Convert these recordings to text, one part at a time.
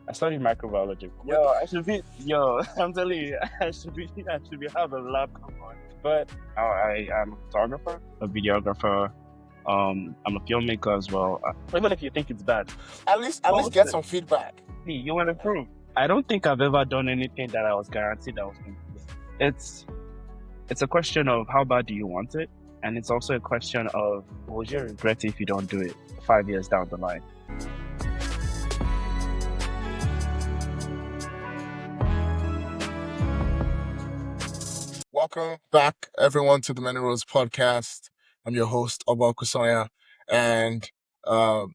I studied microbiology. I'm telling you, I should be have a lab coat on. But I am a photographer, a videographer. I'm a filmmaker as well. Even if you think it's bad, At least get some feedback. hey, you want to improve. I don't think I've ever done anything that I was guaranteed I was going to do. It's a question of how bad do you want it, and it's also a question of would you regret it if you don't do it 5 years down the line. Welcome back, everyone, to the Many Roads podcast. I'm your host, Oba Okusanya, and I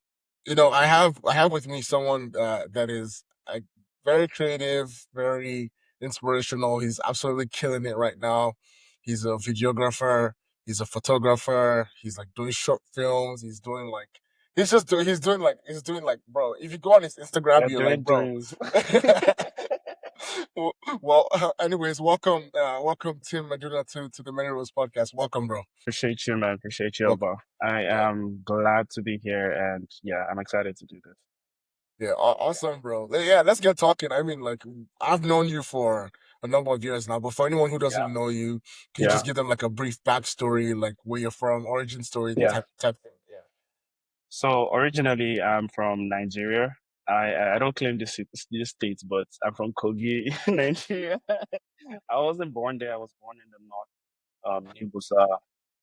have with me someone that is very creative, very inspirational. He's absolutely killing it right now. He's a videographer. He's a photographer. He's like doing short films. He's doing like, bro. If you go on his Instagram, you're like, bro. Well, anyways, welcome, Tim Meduna to the Many Roads podcast. Welcome, bro. Appreciate you, man. Appreciate you, Oba. I am glad to be here, and yeah, I'm excited to do this. Yeah, awesome, bro. Yeah, let's get talking. I mean, like, I've known you for a number of years now, but for anyone who doesn't know you, can you just give them like a brief backstory, like where you're from, origin story, type thing? Yeah. So originally, I'm from Nigeria. I don't claim this state, but I'm from Kogi, Nigeria. I wasn't born there. I was born in the north,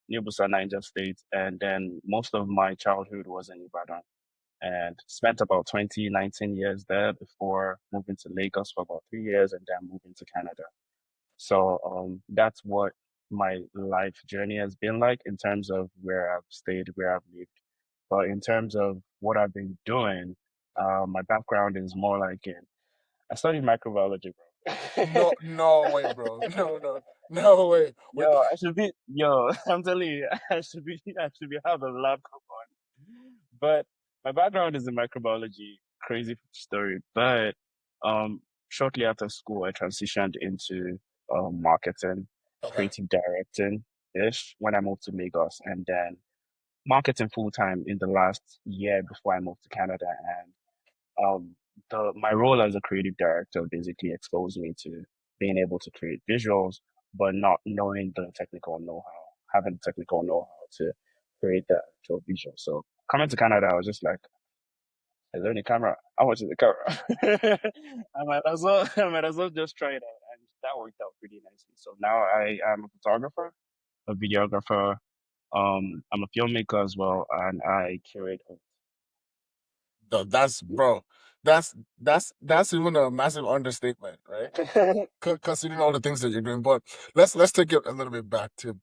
New Busa, Niger State, and then most of my childhood was in Ibadan, and spent about 19 years there before moving to Lagos for about 3 years, and then moving to Canada. So that's what my life journey has been like in terms of where I've stayed, where I've lived. But in terms of what I've been doing, my background is more like I studied microbiology, bro. No way, bro. No way. I'm telling you, I should be have a lab coat on. But my background is in microbiology, crazy story. But shortly after school, I transitioned into marketing, creative directing ish when I moved to Lagos, and then marketing full time in the last year before I moved to Canada. And my role as a creative director basically exposed me to being able to create visuals, but not knowing the technical know-how, having the technical know-how to create the actual visual. So coming to Canada, I was just like, is there any camera? How much is the camera? I might as well just try it out. And that worked out pretty nicely. So now I am a photographer, a videographer. I'm a filmmaker as well, and I curate. That's bro. That's even a massive understatement, right? Considering all the things that you're doing. But let's take it a little bit back to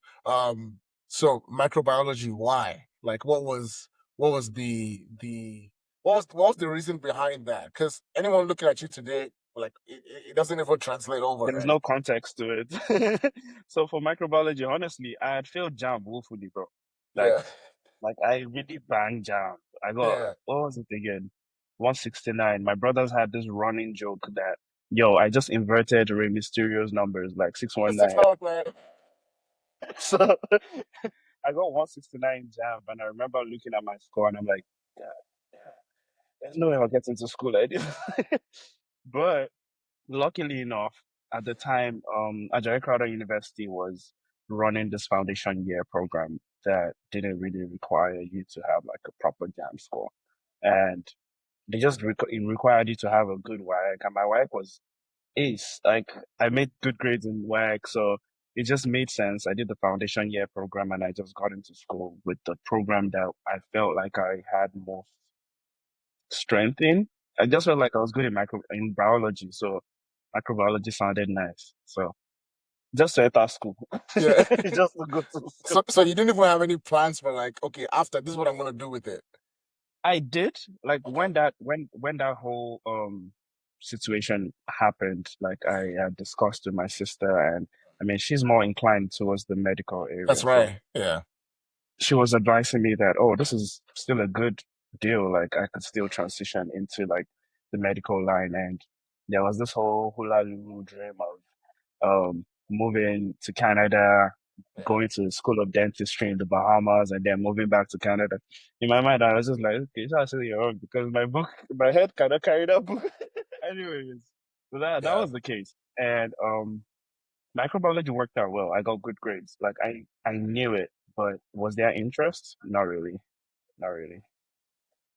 so microbiology. Why? Like, what was what was the reason behind that? Because anyone looking at you today, like, it doesn't even translate over. There's no context to it. So for microbiology, honestly, I had failed JAMB woefully, bro. Like I really banged JAMB. I got what was it again? 169. My brothers had this running joke that I just inverted Rey Mysterio's numbers like 619. So I got 169 JAMB, and I remember looking at my score and I'm like, yeah, there's no way I'll get into school like this. But luckily enough, at the time, Ajayi Crowther University was running this foundation year program that didn't really require you to have like a proper JAM score. And they just it required you to have a good WAEC. And my WAEC was ace. Like I made good grades in WAEC, so it just made sense. I did the foundation year program and I just got into school with the program that I felt like I had most strength in. I just felt like I was good in biology, so microbiology sounded nice. So just to enter school. Yeah. Just to go to school. So you didn't even have any plans for like, okay, after this is what I'm gonna do with it. I did. Like when that whole situation happened, like I discussed with my sister, and I mean she's more inclined towards the medical area. That's right. Yeah. She was advising me that, oh, this is still a good deal. Like I could still transition into like the medical line. And there was this whole hula lulu dream of moving to Canada, going to the School of Dentistry in the Bahamas, and then moving back to Canada. In my mind, I was just like, okay, it's actually wrong because my head cannot carry that book. Anyways, so that Yeah. was the case. And microbiology worked out well. I got good grades. Like I knew it, but was there interest? Not really. Not really.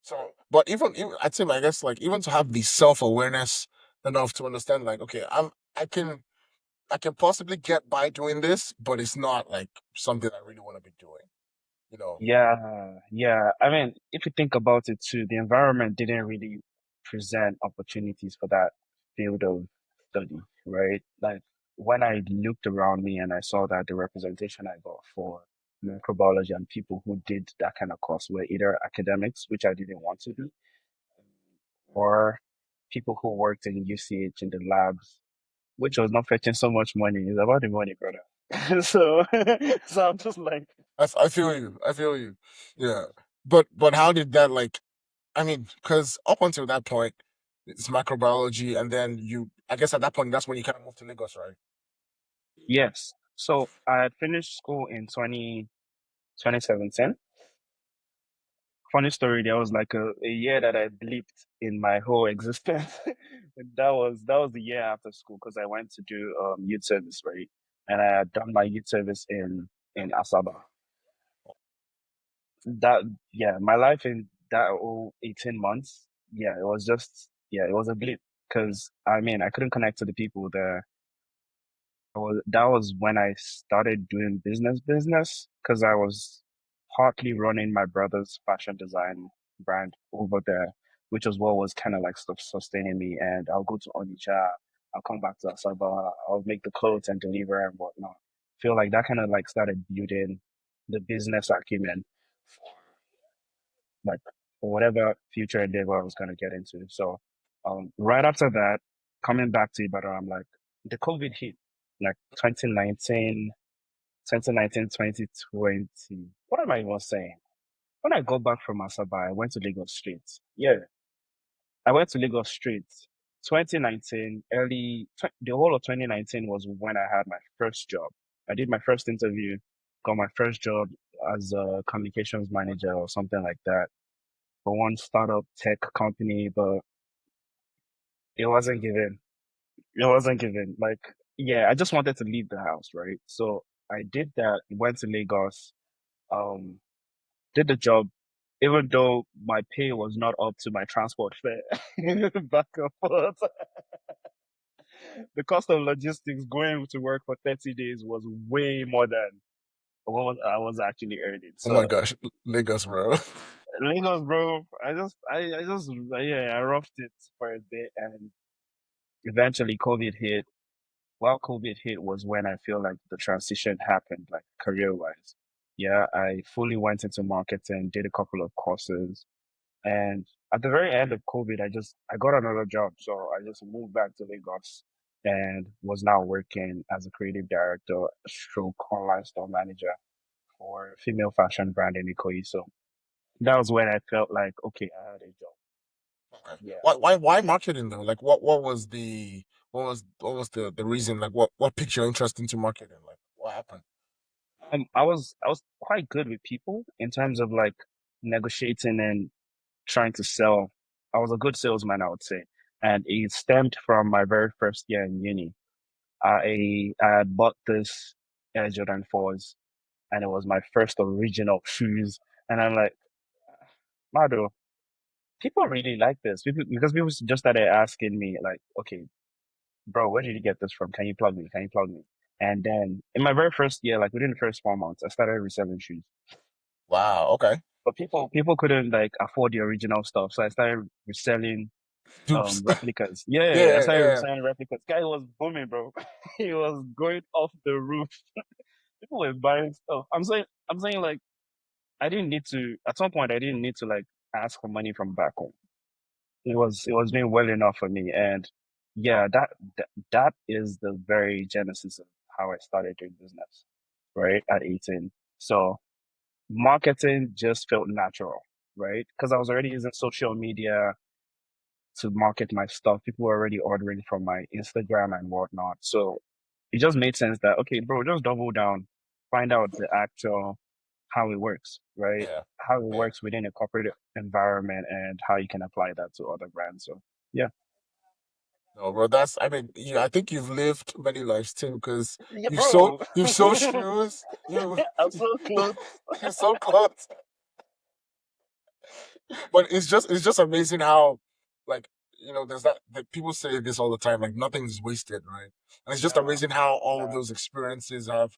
So, but even I'd say, I guess, like even to have the self awareness enough to understand, like, okay, I can possibly get by doing this, but it's not like something I really want to be doing. You know. Yeah, yeah. I mean, if you think about it too, the environment didn't really present opportunities for that field of study, right? Like when I looked around me and I saw that the representation I got for microbiology and people who did that kind of course were either academics, which I didn't want to do, or people who worked in UCH in the labs, which was not fetching so much money. It's about the money, brother. So, so I'm just like, I feel you. I feel you. Yeah. But how did that like? I mean, because up until that point, it's microbiology, and then I guess at that point, that's when you kind of moved to Lagos, right? yes. So I had finished school in 2017. Funny story, there was like a year that I blipped in my whole existence. That was the year after school because I went to do youth service, right? And I had done my youth service in Asaba. That yeah, my life in that whole 18 months, yeah, it was just yeah, it was a blip because I mean I couldn't connect to the people there. That was when I started doing business because I was partly running my brother's fashion design brand over there, which was what was kind of like sustaining me. And I'll go to Onitsha, I'll come back to Asaba, I'll make the clothes and deliver and whatnot. Feel like that kind of like started building the business acumen like for whatever future endeavor I was going to get into. So, right after that, coming back to Ibadan, I'm like, the COVID hit, like 2019, 2019, 2020. What am I even saying? When I got back from Asaba, I went to Lagos Street. Yeah, I went to Lagos Street. 2019, the whole of 2019 was when I had my first job. I did my first interview, got my first job as a communications manager or something like that for one startup tech company, but it wasn't given. It wasn't given. Like, yeah, I just wanted to leave the house, right? So I did that, went to Lagos, um, did the job, even though my pay was not up to my transport fare back and forth. The cost of logistics going to work for 30 days was way more than what I was actually earning. Oh my So gosh, Lagos, bro. Lagos, bro, yeah, I roughed it for a bit and eventually COVID hit. While COVID hit was when I feel like the transition happened, like career wise. Yeah, I fully went into marketing, did a couple of courses, and at the very end of COVID, I got another job, so I just moved back to Lagos and was now working as a creative director, stroke online store manager for a female fashion brand in Ikoyi. So that was when I felt like, okay, I had a job. Okay. Yeah. Why marketing though? Like, what was the reason? Like, what piqued your interest into marketing? Like, what happened? I was quite good with people in terms of like negotiating and trying to sell. I was a good salesman, I would say. And it stemmed from my very first year in uni. I had bought this Air Jordan 4s and it was my first original shoes. And I'm like, Mado, people really like this. Because people just started asking me like, okay, bro, where did you get this from? Can you plug me? Can you plug me? And then in my very first year, like within the first 4 months, I started reselling shoes. Wow. Okay. But people couldn't like afford the original stuff. So I started reselling Dupes. replicas. Yeah, I Yeah. started Yeah. reselling replicas. Guy was booming, bro. He was going off the roof. People were buying stuff. I'm saying like I didn't need to at some point I didn't need to like ask for money from back home. It was doing well enough for me. And yeah, that is the very genesis of how I started doing business, right? At 18. So marketing just felt natural, right? Because I was already using social media to market my stuff. People were already ordering from my Instagram and whatnot. So it just made sense that, okay, bro, just double down, find out the actual how it works, right? Yeah. How it Yeah. works within a corporate environment and how you can apply that to other brands. So yeah. Oh, bro, that's, I mean, I think you've lived many lives too, because Yeah, bro. you've sold shoes, I'm so close. you sold clothes. But it's just amazing how, like, there's that people say this all the time, like nothing's wasted, right? And it's just Nah, amazing how all of nah. those experiences have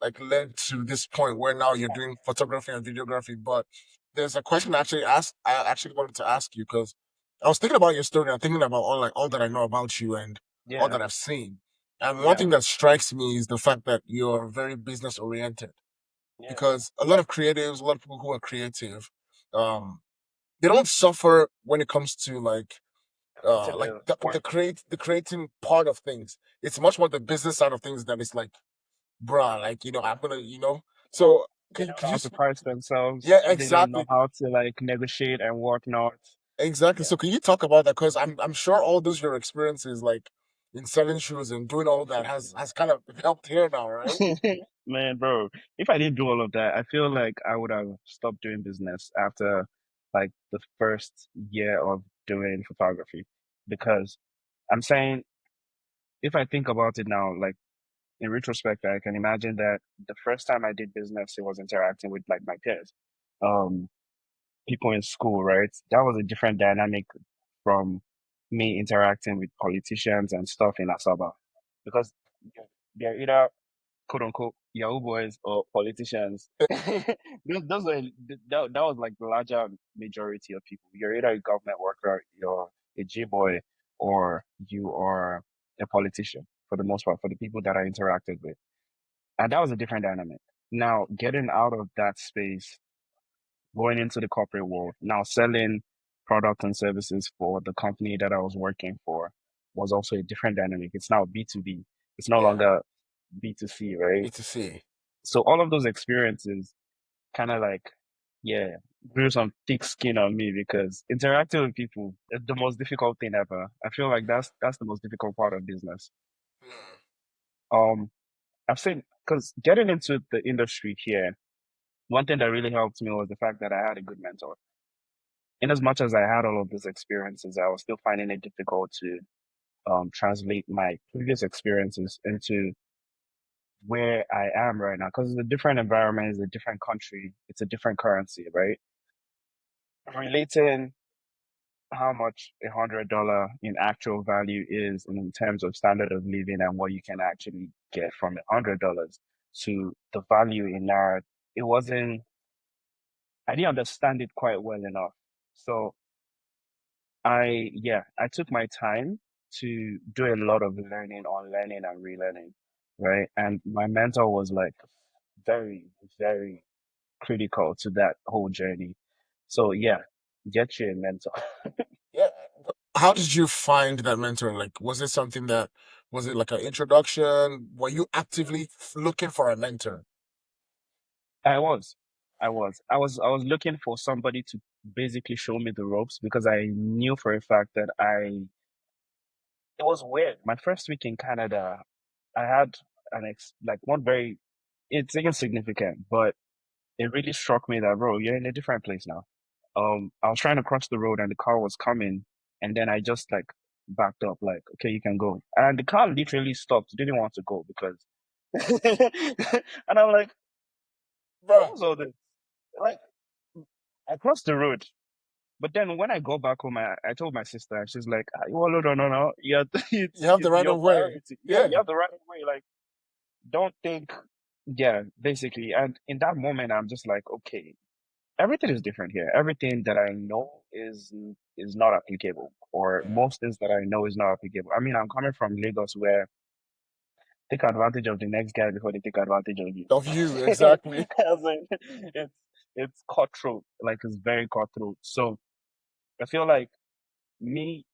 like led to this point where now you're doing photography and videography. But there's a question I actually wanted to ask you, because I was thinking about your story and thinking about all that I know about you and all Yeah, that I've seen. And one yeah, thing that strikes me is the fact that you're very business oriented, yeah. because a lot of creatives, a lot of people who are creative, um, they don't suffer when it comes to To like the the work. the creating part of things. It's much more the business side of things that is like, bruh, like, I'm gonna, so They don't know could you how to price themselves. yeah, They don't know exactly. how to like negotiate and whatnot. Exactly. Yeah. So can you talk about that? Because I'm sure all those your experiences, like in selling shoes and doing all that, has kind of helped here now, right? Man, bro, if I didn't do all of that, I feel like I would have stopped doing business after like the first year of doing photography. Because I'm saying, if I think about it now, like in retrospect, I can imagine that the first time I did business, it was interacting with like my peers, um, people in school, right? That was a different dynamic from me interacting with politicians and stuff in Asaba, because they're either quote unquote Yahoo boys or politicians. Those were that was like the larger majority of people. You're either a government worker, you're a J boy, or you are a politician for the most part, for the people that I interacted with. And that was a different dynamic. Now, getting out of that space, going into the corporate world, now selling products and services for the company that I was working for was also a different dynamic. It's now B2B. It's no Yeah. longer B2C, right? Need to see. So all of those experiences kind of like, yeah, grew some thick skin on me, because interacting with people is the most difficult thing ever. I feel like that's the most difficult part of business. Um, I've seen, because getting into the industry here, one thing that really helped me was the fact that I had a good mentor. In as much as I had all of these experiences, I was still finding it difficult to translate my previous experiences into where I am right now, because it's a different environment, it's a different country, it's a different currency, right? Relating how much $100 in actual value is in terms of standard of living and what you can actually get from $100 to the value in Naira, it wasn't, I didn't understand it quite well enough. So I took my time to do a lot of learning, on learning and relearning, right? And my mentor was like very, very critical to that whole journey. So yeah, get you a mentor. Yeah. How did you find that mentor? Like, was it like an introduction? Were you actively looking for a mentor? I was, I was looking for somebody to basically show me the ropes, because I knew for a fact that it was weird. My first week in Canada, I had like one very, it's insignificant, but it really struck me that, bro, you're in a different place now. I was trying to cross the road and the car was coming, and then I just like backed up, like, okay, you can go. And the car literally stopped, didn't want to go because, and I'm like, what Bruh, was all this? Like, I crossed the road, but then when I go back home, I told my sister, and she's like, "Ah, well, no, no, no, yeah, you have the it's right your of way. priority. Yeah, you Yeah. have the right way. Like, don't think, yeah, basically. And in that moment, I'm just like, okay, everything is different here. Everything that I know is not applicable, or Yeah. most things that I know is not applicable. I mean, I'm coming from Lagos, where take advantage of the next guy before they take advantage of you. Of you, exactly. As in, it's cutthroat, like it's very cutthroat. So I feel like me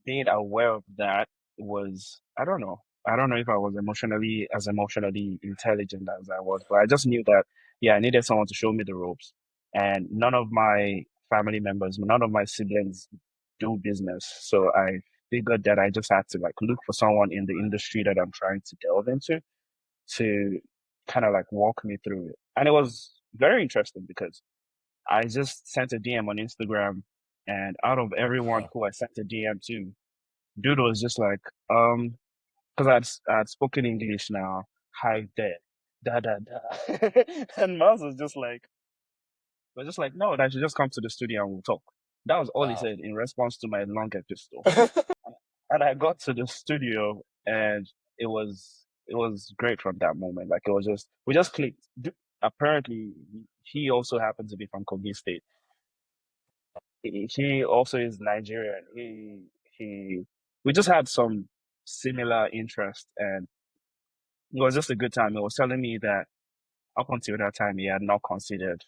being aware of that was, I don't know if I was emotionally intelligent as I was, but I just knew that, yeah, I needed someone to show me the ropes. And none of my family members, none of my siblings do business. So I figured that I just had to like look for someone in the industry that I'm trying to delve into to kind of like walk me through it. And it was very interesting, because I just sent a DM on Instagram, and out of everyone Huh. who I sent a DM to, dude was just like, because I'd spoken English now, hi there, da da da, and Miles was just like, no, that should just come to the studio and we'll talk. That was all he Wow. said in response to my long epistle. And I got to the studio and it was great from that moment. Like it was just we just clicked. Apparently, he also happened to be from Kogi State. He also is Nigerian. He we just had some similar interests and it was just a good time. He was telling me that up until that time he had not considered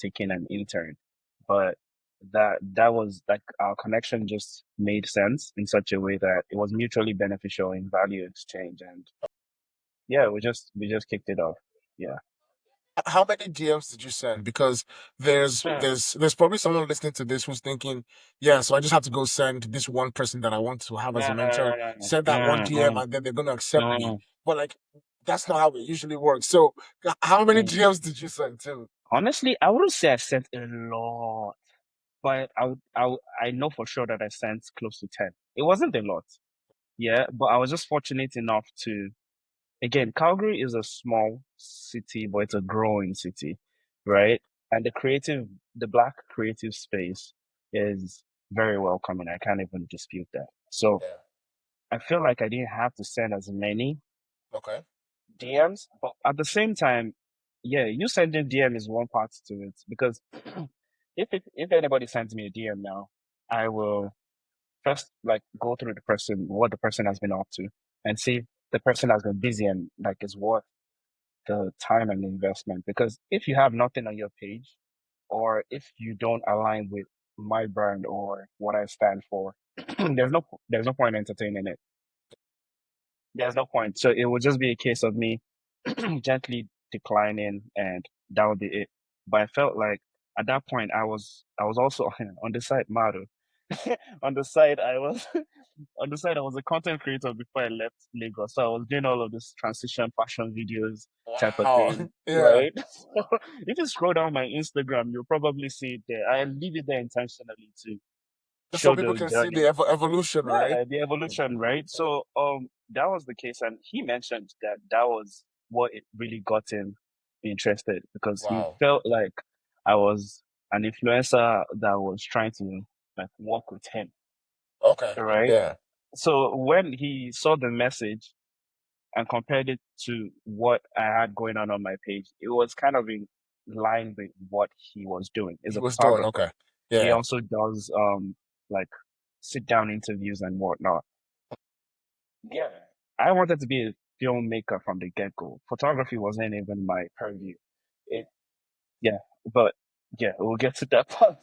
taking an intern, but that was like our connection just made sense in such a way that it was mutually beneficial in value exchange, and yeah, we just kicked it off. Yeah. How many DMs did you send? Because there's probably someone listening to this who's thinking, yeah, so I just have to go send this one person that I want to have as a No, no, mentor, no, no, send that one no, DM, no, and then they're gonna accept no, me. no, But like, that's not how it usually works. So, how many no. DMs did you send to? Honestly, I wouldn't say I sent a lot, but I know for sure that I sent close to 10. It wasn't a lot, yeah, but I was just fortunate enough to. Again, Calgary is a small city, but it's a growing city, right? And the black creative space is very welcoming. I can't even dispute that. So Yeah. I feel like I didn't have to send as many Okay. DMs, but at the same time, yeah, you sending DM is one part to it because if anybody sends me a DM now, I will first like go through the person, what the person has been up to, and see if the person has been busy and like is worth the time and investment. Because if you have nothing on your page, or if you don't align with my brand or what I stand for, there's no point entertaining it. There's no point. So it would just be a case of me gently declining, and that would be it. But I felt like at that point I was also on the side model. on the side I was on the side I was a content creator before I left Lagos. So I was doing all of this transition fashion videos type of Wow. thing, Yeah. right? So if you scroll down my Instagram, you'll probably see it there. I leave it there intentionally to Just so show people the can see journey. the evolution, right? Yeah, the evolution, right? So that was the case, and he mentioned that that was what it really got him interested because he Wow. felt like I was an influencer that was trying to like work with him, Okay. right? Yeah. So when he saw the message and compared it to what I had going on my page, it was kind of in line with what he was doing. He's He a was doing photographer. okay. He Yeah. also does like sit down interviews and whatnot. Yeah. I wanted to be a filmmaker from the get-go. Photography wasn't even my purview. It, yeah, but yeah, we'll get to that part.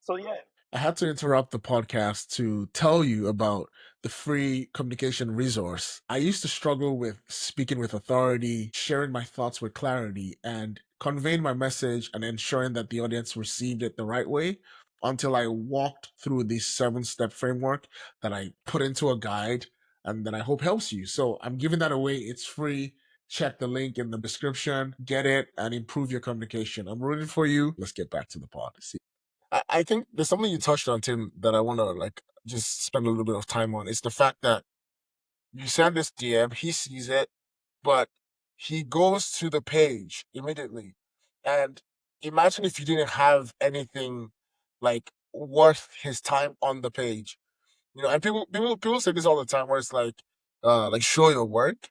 So yeah. I had to interrupt the podcast to tell you about the free communication resource. I used to struggle with speaking with authority, sharing my thoughts with clarity, and conveying my message and ensuring that the audience received it the right way until I walked through this 7 step framework that I put into a guide and that I hope helps you. So I'm giving that away. It's free. Check the link in the description, get it, and improve your communication. I'm rooting for you. Let's get back to the pod. I think there's something you touched on, Tim, that I want to like just spend a little bit of time on. It's the fact that you send this DM, he sees it, but he goes to the page immediately. And imagine if you didn't have anything like worth his time on the page. And people say this all the time where it's like show your work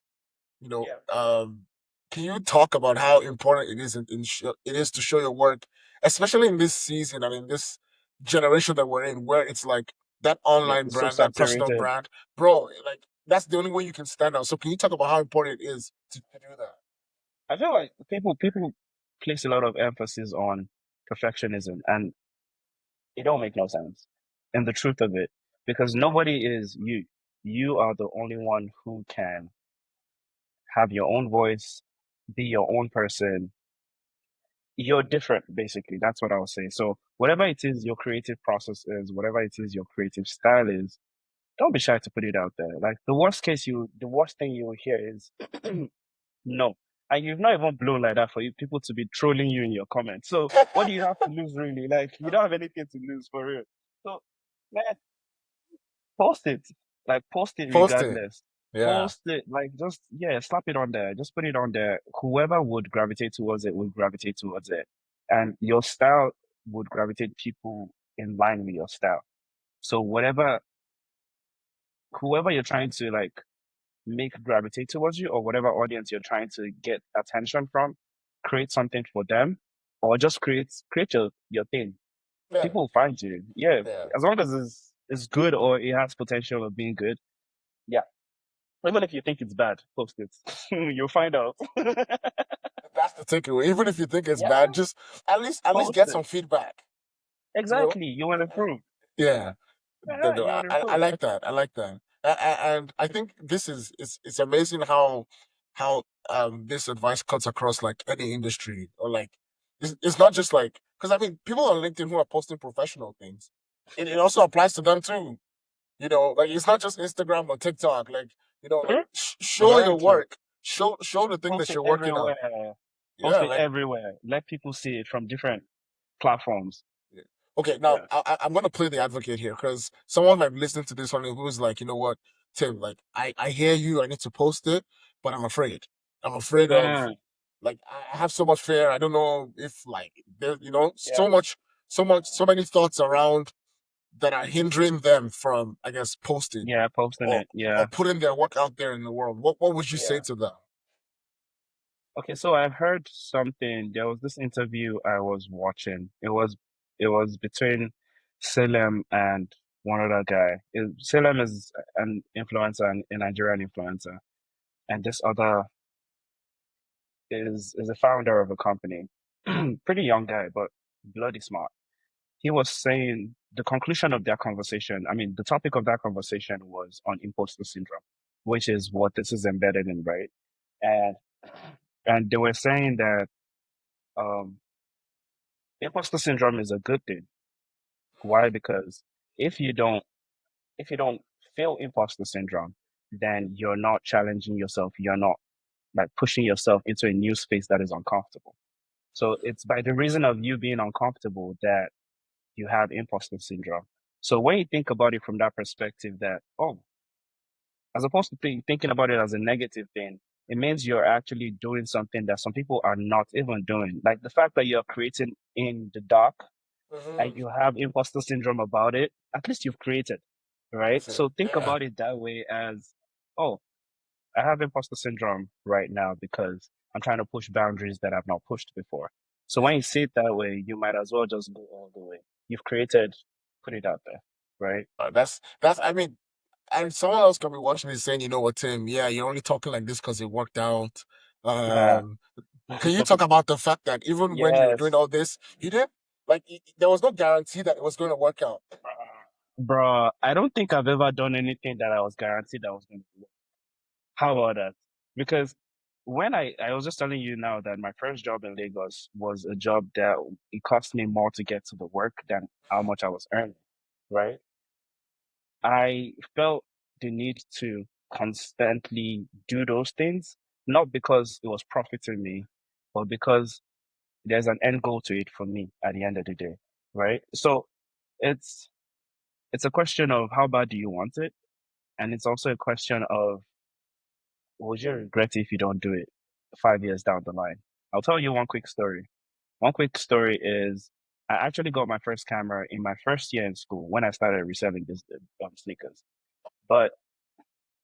you know, Yeah. um, can you talk about how important it is it is to show your work, especially in this season and in this generation that we're in, where it's like that Yeah, online it's so brand, that personal saturated. brand, bro. Like that's the only way you can stand out. So can you talk about how important it is to do that? I feel like people place a lot of emphasis on perfectionism, and it don't make no sense. And the truth of it, because nobody is you. You are the only one who can have your own voice, be your own person. You're different, basically. That's what I would say. So whatever it is your creative process is, whatever it is your creative style is, don't be shy to put it out there. Like the worst thing you will hear is no. And you've not even blown like that for you people to be trolling you in your comments. So what do you have to lose really? Like you don't have anything to lose for real. So man, Post it. Like post it Post it. regardless. Yeah. Post it. Like just yeah, slap it on there. Just put it on there. Whoever would gravitate towards it would gravitate towards it. And your style would gravitate people in line with your style. So whoever you're trying to like make gravitate towards you or whatever audience you're trying to get attention from, create something for them or just create your thing. Yeah. People will find you. Yeah. Yeah. As long as it's good or it has potential of being good. Yeah. Even if you think it's bad, post it. You'll find out. That's the takeaway. Even if you think it's bad, Yeah, just at least post get it. some feedback. You know? Exactly. You will improve. Yeah. Yeah, you will I improve. like that. I like that. And I think this is it's amazing how this advice cuts across like any industry or like it's not just like because I mean people on LinkedIn who are posting professional things. It also applies to them too. Like it's not just Instagram or TikTok. Like like Hmm? show your Very true. work. Show the thing Post that it you're working on. everywhere. Post Yeah, it like everywhere. Let people see it from different platforms. yeah. Okay, now Yeah. I'm gonna play the advocate here because someone like listening to this one who's like, you know what, Tim, like I hear you, I need to post it, but I'm afraid. I'm afraid of Mm, like I have so much fear. I don't know if like there, yeah. so many thoughts around that are hindering them from, I guess, posting Yeah, posting or it. Yeah. or putting their work out there in the world. What would you say Yeah. to them? Okay, so I've heard something. There was this interview I was watching. It was between Salem and one other guy. Salem is an influencer, a Nigerian influencer, and this other is a founder of a company. Pretty young guy, but bloody smart. He was saying the conclusion of their conversation. I mean, the topic of that conversation was on imposter syndrome, which is what this is embedded in, right? And and they were saying that um imposter syndrome is a good thing. Why? Because if you don't if you don't feel imposter syndrome, then you're not challenging yourself. You're not like pushing yourself into a new space that is uncomfortable. So it's by the reason of you being uncomfortable that you have imposter syndrome. So when you think about it from that perspective, that oh, as opposed to thinking about it as a negative thing, it means you're actually doing something that some people are not even doing. Like the fact that you're creating in the dark and Hmm. you have imposter syndrome about it, at least you've created, right? That's it. So think Yeah. about it that way as, oh, I have imposter syndrome right now because I'm trying to push boundaries that I've not pushed before. So Yeah. when you see it that way, you might as well just go all the way. You've created, put it out there, right? That's I mean, and someone else can be watching this saying, you know what, Tim, yeah, you're only talking like this because it worked out. Yeah. Um, can you talk about the fact that even when you were doing Yes. all this, you didn't there was no guarantee that it was going to work out. Bro, I don't think I've ever done anything that I was guaranteed I was going to do. How about that? Because when I was just telling you now that my first job in Lagos was a job that it cost me more to get to the work than how much I was earning, right? I felt the need to constantly do those things, not because it was profiting me, but because there's an end goal to it for me at the end of the day, right? So it's it's a question of how bad do you want it, and it's also a question of would you regret it if you don't do it 5 years down the line? I'll tell you one quick story. One quick story is I actually got my first camera in my first year in school when I started reselling this sneakers. But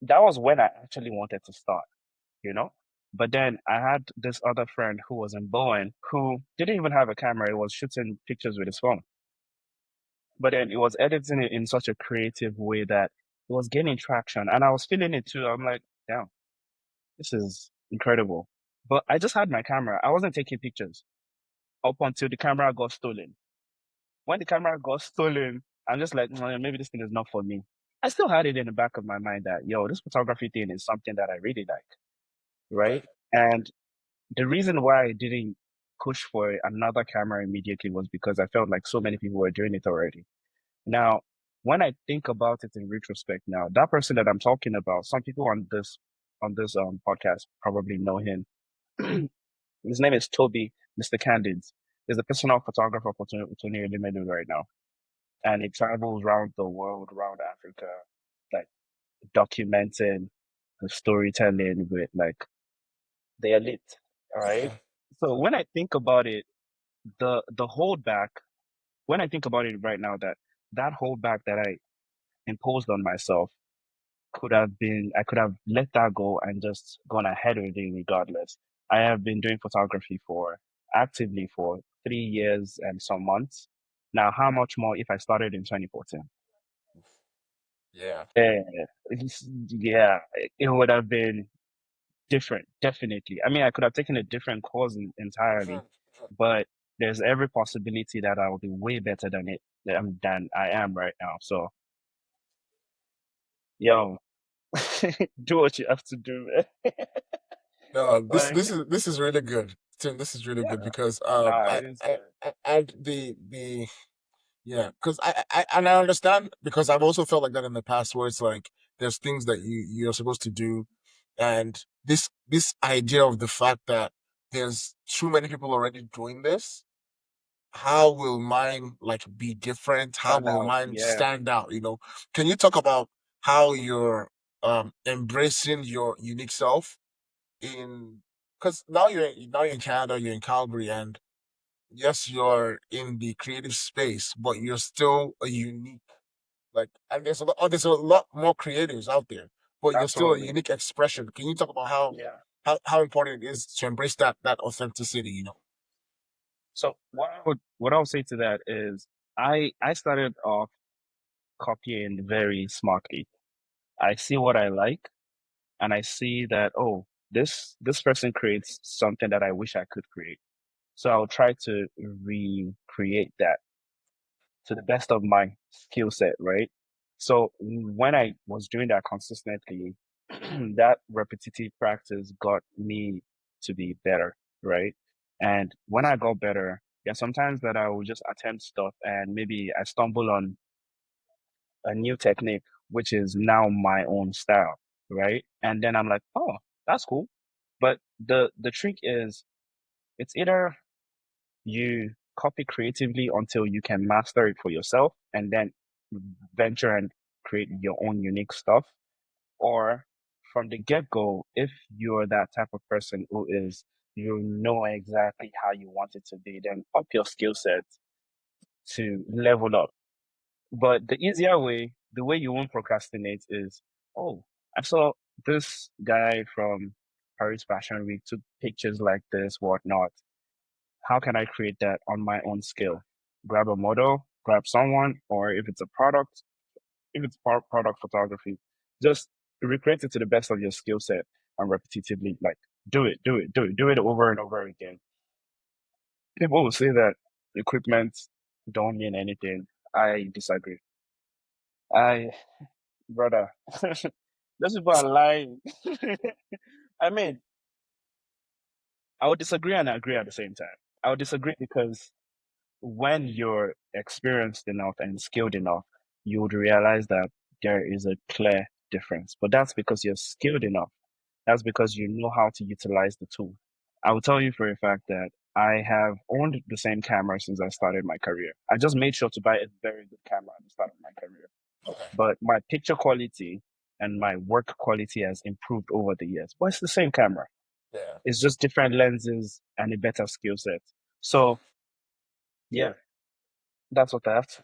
that was when I actually wanted to start, you know? But then I had this other friend who was in Bowen who didn't even have a camera. He was shooting pictures with his phone. But then it was editing it in such a creative way that it was gaining traction. And I was feeling it too. I'm like, damn, this is incredible. But I just had my camera. I wasn't taking pictures up until the camera got stolen. When the camera got stolen, I'm just like, maybe this thing is not for me. I still had it in the back of my mind that, yo, this photography thing is something that I really like, Right. right? And the reason why I didn't push for another camera immediately was because I felt like so many people were doing it already. Now, when I think about it in retrospect now, that person that I'm talking about, some people on this podcast probably know him. His name is Toby, Mr. Candid. He's a personal photographer for Tony Meduna right now. And he travels around the world, around Africa. documenting the storytelling with like the elite, all right? Yeah. So when I think about it, the holdback, when I think about it right now, that holdback that I imposed on myself could have been, I could have let that go and just gone ahead with it regardless. I have been doing photography for actively for 3 years and some months. Now, how much more if I started in 2014? Yeah. Eh, yeah, it would have been different, definitely. I mean, I could have taken a different course entirely, but there's every possibility that I will be way better than I am right now. So, yo, do what you have to do, man. No, Like, this is really good, Tim. This is really good yeah, because nah, it is good. and the yeah, because I and I understand because I've also felt like that in the past where it's like there's things that you're supposed to do, and this idea of the fact that there's too many people already doing this. How will mine like be different? How Stand will out. mine Yeah, stand out? Can you talk about how you're embracing your unique self in because now you're in Canada, you're in Calgary, and yes, you're in the creative space, but you're still a unique and there's a lot more creatives out there, but you're still a absolutely. unique expression. Can you talk about how Yeah. how important it is to embrace that authenticity? So what I would say to that is I started off copying very smartly. I see what I like and I see that, oh, this person creates something that I wish I could create. So I'll try to recreate that to the best of my skill set, right? So when I was doing that consistently, that repetitive practice got me to be better, right? And when I got better, yeah, sometimes that I will just attempt stuff and maybe I stumble on a new technique, which is now my own style, right? And then I'm like, oh, that's cool. But the trick is it's either you copy creatively until you can master it for yourself and then venture and create your own unique stuff. Or from the get-go, if you're that type of person who is, you know exactly how you want it to be, then up your skill set to level up. But the easier way, the way you won't procrastinate is, oh, I saw this guy from Paris Fashion Week took pictures like this, whatnot. How can I create that on my own scale? Grab a model, grab someone, or if it's a product, if it's product photography, just recreate it to the best of your skill set and repetitively, like do it over and over again. People will say that equipment don't mean anything. I disagree. I, brother, those people are lying. I mean, I would disagree and agree at the same time. I would disagree because when you're experienced enough and skilled enough, you would realize that there is a clear difference. But that's because you're skilled enough. That's because you know how to utilize the tool. I will tell you for a fact that I have owned the same camera since I started my career. I just made sure to buy a very good camera at the start of my career. Okay. But my picture quality and my work quality has improved over the years. But it's the same camera. Yeah. It's just different lenses and a better skill set. So yeah, that's what I have to.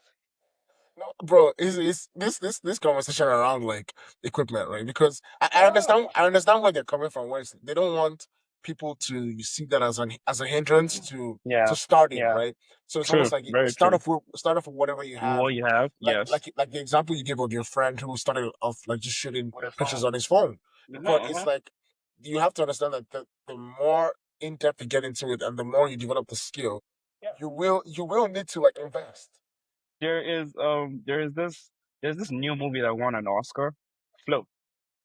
No, bro, is this conversation around like equipment, right? Because Yeah, I understand where they're coming from. Where they don't want people to see that as a hindrance yeah, to starting, yeah. right? So it's True, almost like very true. start off with whatever you have, What you have, yes. like the example you gave of your friend who started off like just shooting With a pictures phone. on his phone. But it's Uh-huh. like you have to understand that the more in depth you get into it and the more you develop the skill, Yeah. you will need to like invest. There's this new movie that won an Oscar. Flow.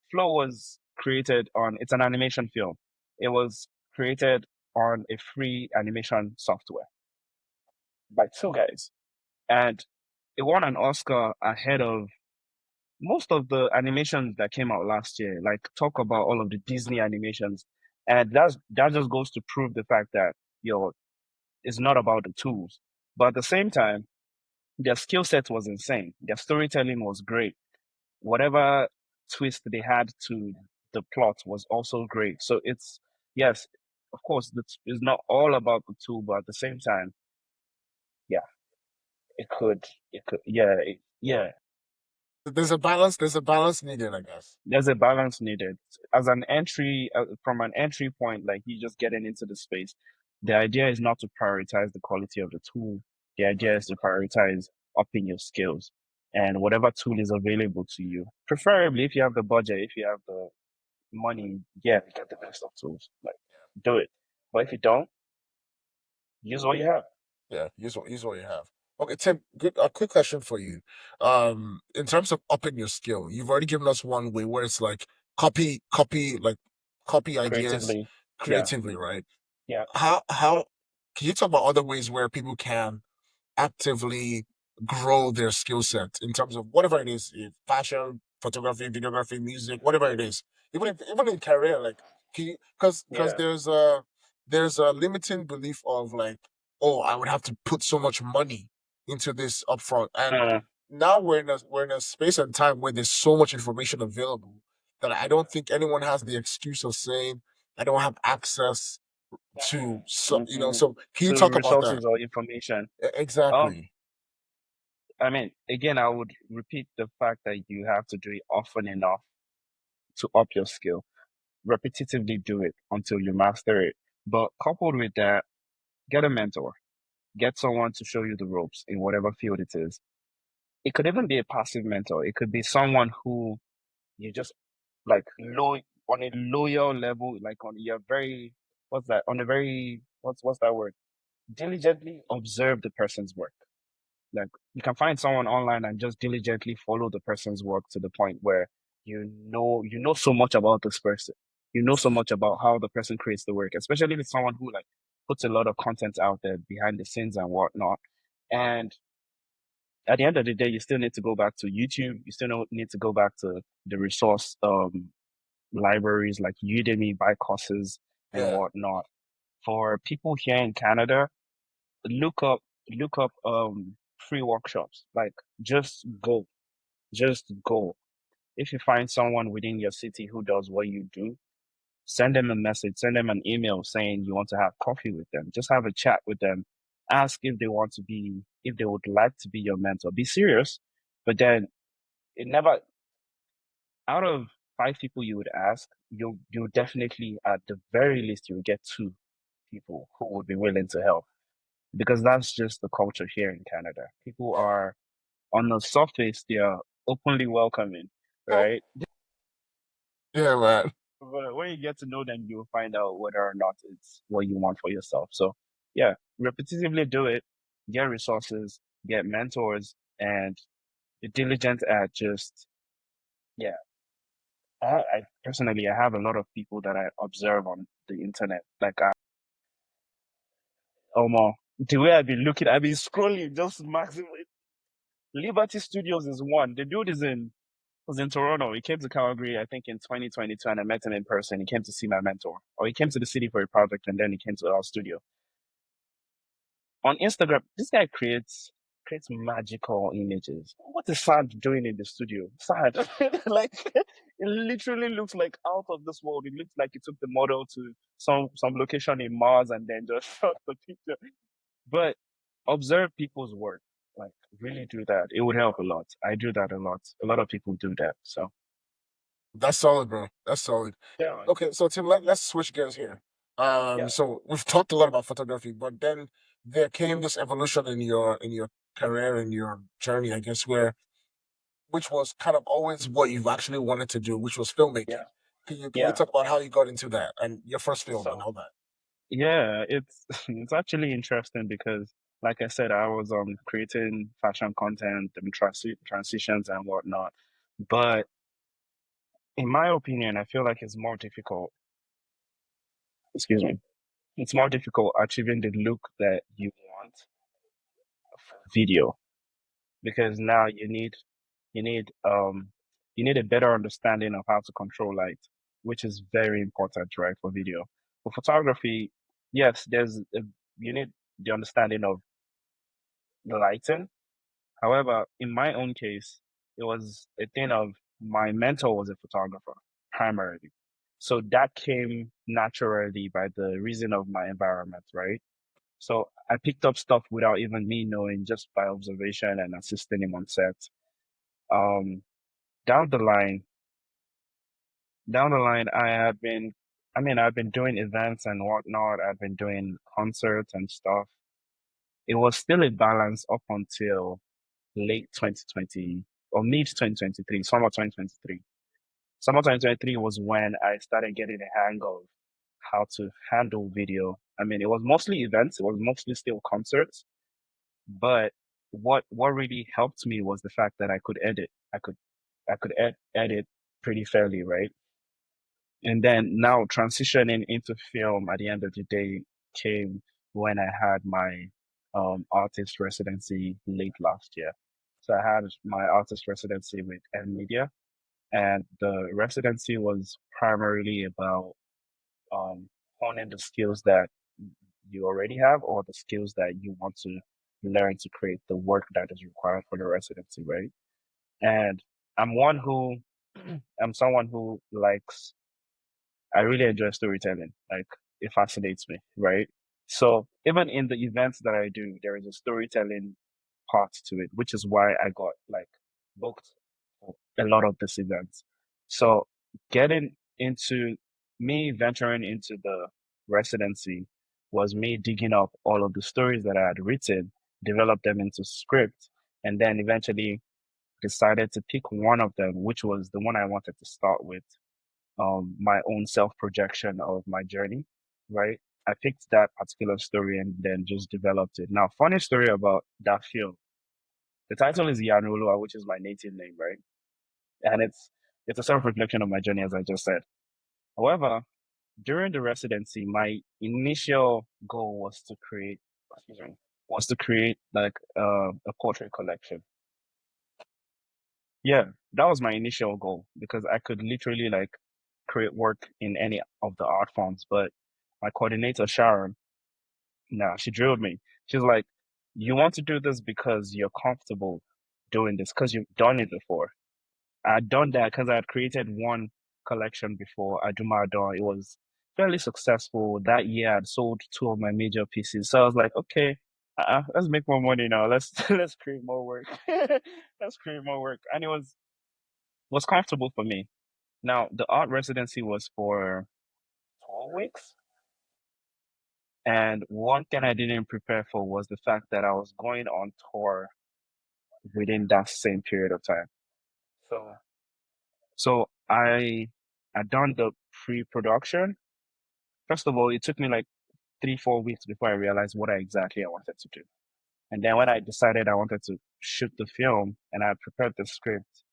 Flow was created on it's an animation film. It was created on a free animation software by two guys. And it won an Oscar ahead of most of the animations that came out last year. Like talk about all of the Disney animations. And that just goes to prove the fact that it's not about the tools. But at the same time, their skill set was insane. Their storytelling was great. Whatever twist they had to the plot was also great. So it's yes, of course, it's not all about the tool, but at the same time, yeah, it could, yeah, yeah. There's a balance needed, I guess. There's a balance needed as an entry from an entry point, like you just getting into the space. The idea is not to prioritize the quality of the tool. The idea Right. is to prioritize upping your skills and whatever tool is available to you. Preferably, if you have the budget, if you have the money, yeah, get the best of tools. Like, do it. But if you don't, use what you have. Yeah, use what you have. Okay, Tim, good a quick question for you. In terms of upping your skill, you've already given us one way where it's like copy ideas Creatively. Yeah. creatively, right? Yeah. How can you talk about other ways where people can actively grow their skill set in terms of whatever it is, fashion, photography, videography, music, whatever it is, even in career, like because Yeah. there's a limiting belief of like, oh, I would have to put so much money into this upfront, and Uh, now we're in a space and time where there's so much information available that I don't think anyone has the excuse of saying I don't have access to so you know. mhm. So can you To talk about that? resources or information. Um, Exactly. I mean, again, I would repeat the fact that you have to do it often enough to up your skill. Repetitively do it until you master it. But coupled with that, get a mentor. Get someone to show you the ropes in whatever field it is. It could even be a passive mentor. It could be someone who you just like low on a loyal level, like on you're very what's that? On a very what's that word? Diligently observe the person's work. Like you can find someone online and just diligently follow the person's work to the point where you know so much about this person. You know so much about how the person creates the work, especially if it's someone who like puts a lot of content out there behind the scenes and whatnot. And at the end of the day, you still need to go back to YouTube. You still need to go back to the resource libraries like Udemy, buy courses and Yeah. whatnot. For people here in Canada, look up look up free workshops. Like just go. Just go. If you find someone within your city who does what you do, send them a message, send them an email saying you want to have coffee with them. Just have a chat with them. Ask if they want to be, if they would like to be your mentor. Be serious, but then it never, out of five people you would ask, you'll definitely, at the very least, you'll get two people who would be willing to help because that's just the culture here in Canada. People are on the surface, they are openly welcoming, right? Yeah, man. But when you get to know them, you'll find out whether or not it's what you want for yourself. So, yeah, repetitively do it, get resources, get mentors, and be diligent at just, yeah. I personally, I have a lot of people that I observe on the internet. Like, the way I've been looking, I've been scrolling just maximum. Liberty Studios is one. The dude was in Toronto. He came to Calgary, I think, in 2022, and I met him in person. He came to see my mentor, or he came to the city for a project, and then he came to our studio. On Instagram, this guy creates magical images. What is Sad doing in the studio? Sad, like it literally looks like out of this world. It looks like he took the model to some location in Mars and then just shot the picture. But observe people's work. Like really do that. It would help a lot. I do that a lot. A lot of people do that. So That's solid, bro. That's solid. yeah, Okay, so Tim, let's switch gears here. yeah. So we've talked a lot about photography, but then there came this evolution in your career and your journey, I guess, where which was kind of always what you've actually wanted to do, which was filmmaking. Yeah. Can you Yeah. talk about how you got into that and your first film and So all that? yeah, it's it's actually interesting because like I said, I was creating fashion content and transitions and whatnot. But in my opinion, I feel like it's more difficult, excuse me, it's more difficult achieving the look that you want for video because now you need you need a better understanding of how to control light, which is very important, right, for video. For photography, yes, you need the understanding of the lighting. However, in my own case, it was a thing of my mentor was a photographer primarily. So that came naturally by the reason of my environment, right? So I picked up stuff without even me knowing, just by observation and assisting him on set. Um, down the line, down the line, I've been doing events and whatnot. I've been doing concerts and stuff. It was still a balance up until late 2020 or mid 2023, summer 2023. Summer 2023 was when I started getting a hang of how to handle video. I mean, it was mostly events, it was mostly still concerts, but what really helped me was the fact that I could edit. I could edit pretty fairly, right? And then now transitioning into film at the end of the day came when I had my artist residency late last year. So I had my artist residency with Media, and the residency was primarily about um, honing the skills that you already have or the skills that you want to learn to create the work that is required for the residency, right? And I'm one who I'm someone who likes I really enjoy storytelling. Like it fascinates me, right? So even in the events that I do, there is a storytelling part to it, which is why I got like booked for a lot of these events. So getting into me venturing into the residency was me digging up all of the stories that I had written, develop them into script, and then eventually decided to pick one of them, which was the one I wanted to start with, my own self projection of my journey, right? I picked that particular story and then just developed it. Now, funny story about that film. The title is Yanulua, which is my native name, right? And it's a self reflection of my journey, as I just said. However, during the residency, my initial goal was to create, excuse me, was to create like a portrait collection. Yeah, that was my initial goal because I could literally like create work in any of the art forms. But my coordinator, Sharon, nah, she drilled me. She's like, you want to do this because you're comfortable doing this because you've done it before. I'd done that because I had created one collection before, Adumadon. It was fairly successful. That year, I'd sold two of my major pieces. So I was like, okay, let's make more money now. Let's let's create more work. Let's create more work. And it was comfortable for me. Now, the art residency was for 12 weeks. And one thing I didn't prepare for was the fact that I was going on tour within that same period of time. So, so I done the pre-production. First of all, it took me like 3, 4 weeks before I realized what I wanted to do. And then when I decided I wanted to shoot the film and I prepared the script,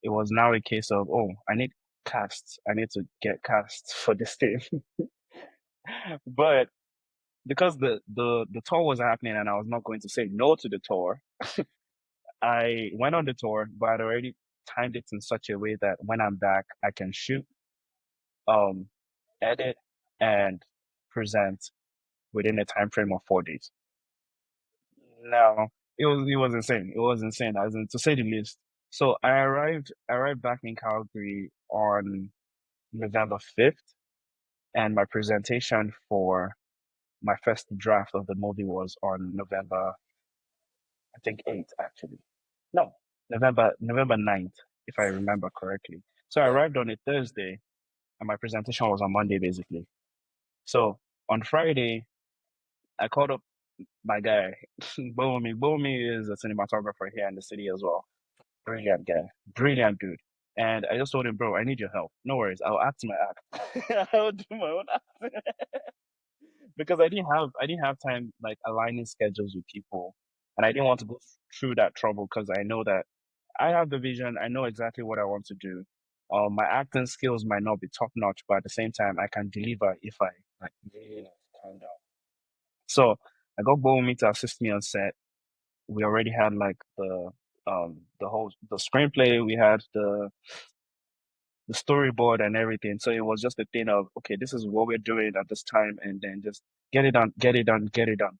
it was now a case of, oh, I need casts. I need to get cast for this thing. But because the tour was happening and I was not going to say no to the tour, I went on the tour, but I'd already timed it in such a way that when I'm back, I can shoot, um, edit, and present within a time frame of 4 days. Now, it was insane. It was insane, as in, to say the least. So I arrived back in Calgary on November 5th, and my presentation for my first draft of the movie was on November, I think 8th actually. No, November 9th, if I remember correctly. So I arrived on a Thursday and my presentation was on Monday basically. So on Friday, I called up my guy, Bomi. Bomi is a cinematographer here in the city as well. Brilliant guy, brilliant dude. And I just told him, bro, I need your help. No worries, I'll act my act. I'll do my own act. Because I didn't have time like aligning schedules with people, and I didn't want to go through that trouble because I know that I have the vision. I know exactly what I want to do. My acting skills might not be top notch, but at the same time, I can deliver if I like really like, calm down. So I got Bomi to assist me on set. We already had like the screenplay. We had the storyboard and everything. So it was just a thing of, okay, this is what we're doing at this time, and then just get it done, get it done, get it done.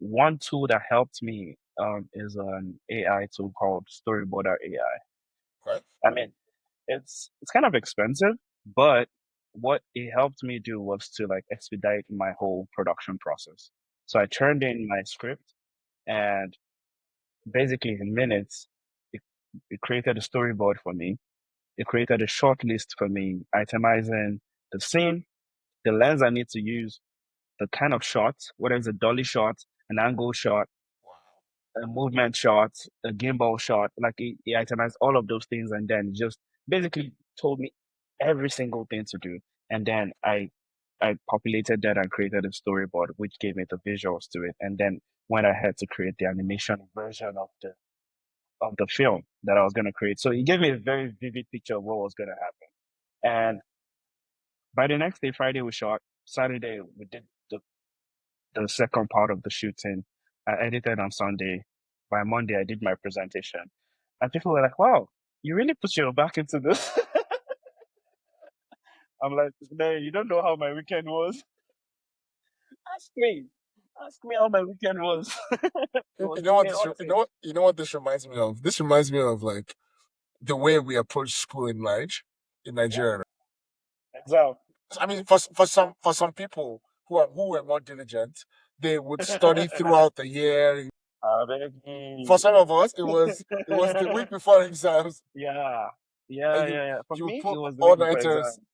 One tool that helped me is an AI tool called Storyboarder AI. Okay. I mean, it's kind of expensive, but what it helped me do was to like expedite my whole production process. So I turned in my script and basically in minutes, it, it created a storyboard for me. It created a short list for me, itemizing the scene, the lens I need to use, the kind of shot, whether it's a dolly shot, an angle shot, Wow. a movement shot, a gimbal shot. Like he itemized all of those things and then just basically told me every single thing to do. And then I populated that and created a storyboard, which gave me the visuals to it. And then went ahead to create the animation version of the film that I was gonna create. So it gave me a very vivid picture of what was gonna happen. And by the next day, Friday we shot. Saturday we did the second part of the shooting. I edited on Sunday. By Monday, I did my presentation. And people were like, wow, you really put your back into this. I'm like, man, you don't know how my weekend was. Ask me. Ask me how my weekend was. It was You know what this? You chaotic. know what? You know what this reminds me of? This reminds me of like the way we approach school in Yeah, Nigeria. exam. I mean, for some people who were more diligent, they would study throughout the year. I beg For you. some of us, it was the week before exams, Yeah, and yeah, yeah, yeah. For you would me, put it was the all week before nighters. exam.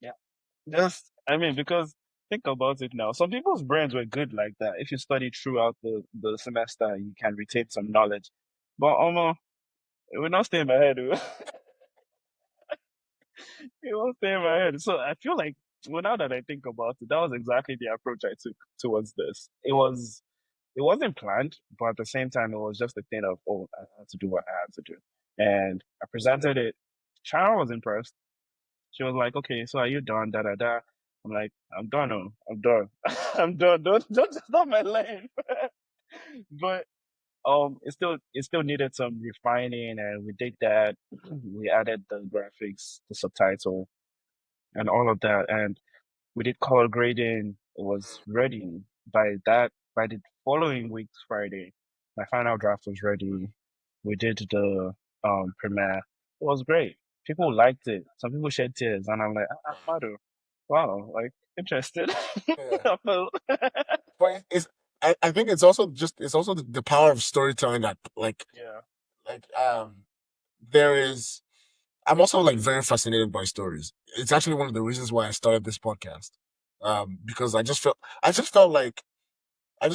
Yeah. Just, I mean, because think about it now. Some people's brains were good like that. If you study throughout the semester, you can retain some knowledge. But it will not stay in my head. It won't stay in my head. So I feel like, well, now that I think about it, that was exactly the approach I took towards this. It wasn't planned, but at the same time, it was just a thing of, oh, I had to do what I had to do. And I presented it. Sharon was impressed. She was like, okay, so are you done? Da da da. I'm like, I'm done. Oh, I'm done. I'm done. Don't stop my lane. But it still needed some refining, and we did that. We added the graphics, the subtitle, and all of that, and we did color grading. It was ready by the following week's Friday. My final draft was ready. We did the premiere. It was great. People liked it. Some people shed tears, and I'm like, Madu, wow, like interested. Yeah, I felt- but I think it's also the power of storytelling that yeah. like there is. I'm also like very fascinated by stories. It's actually one of the reasons why I started this podcast. Because I just felt like a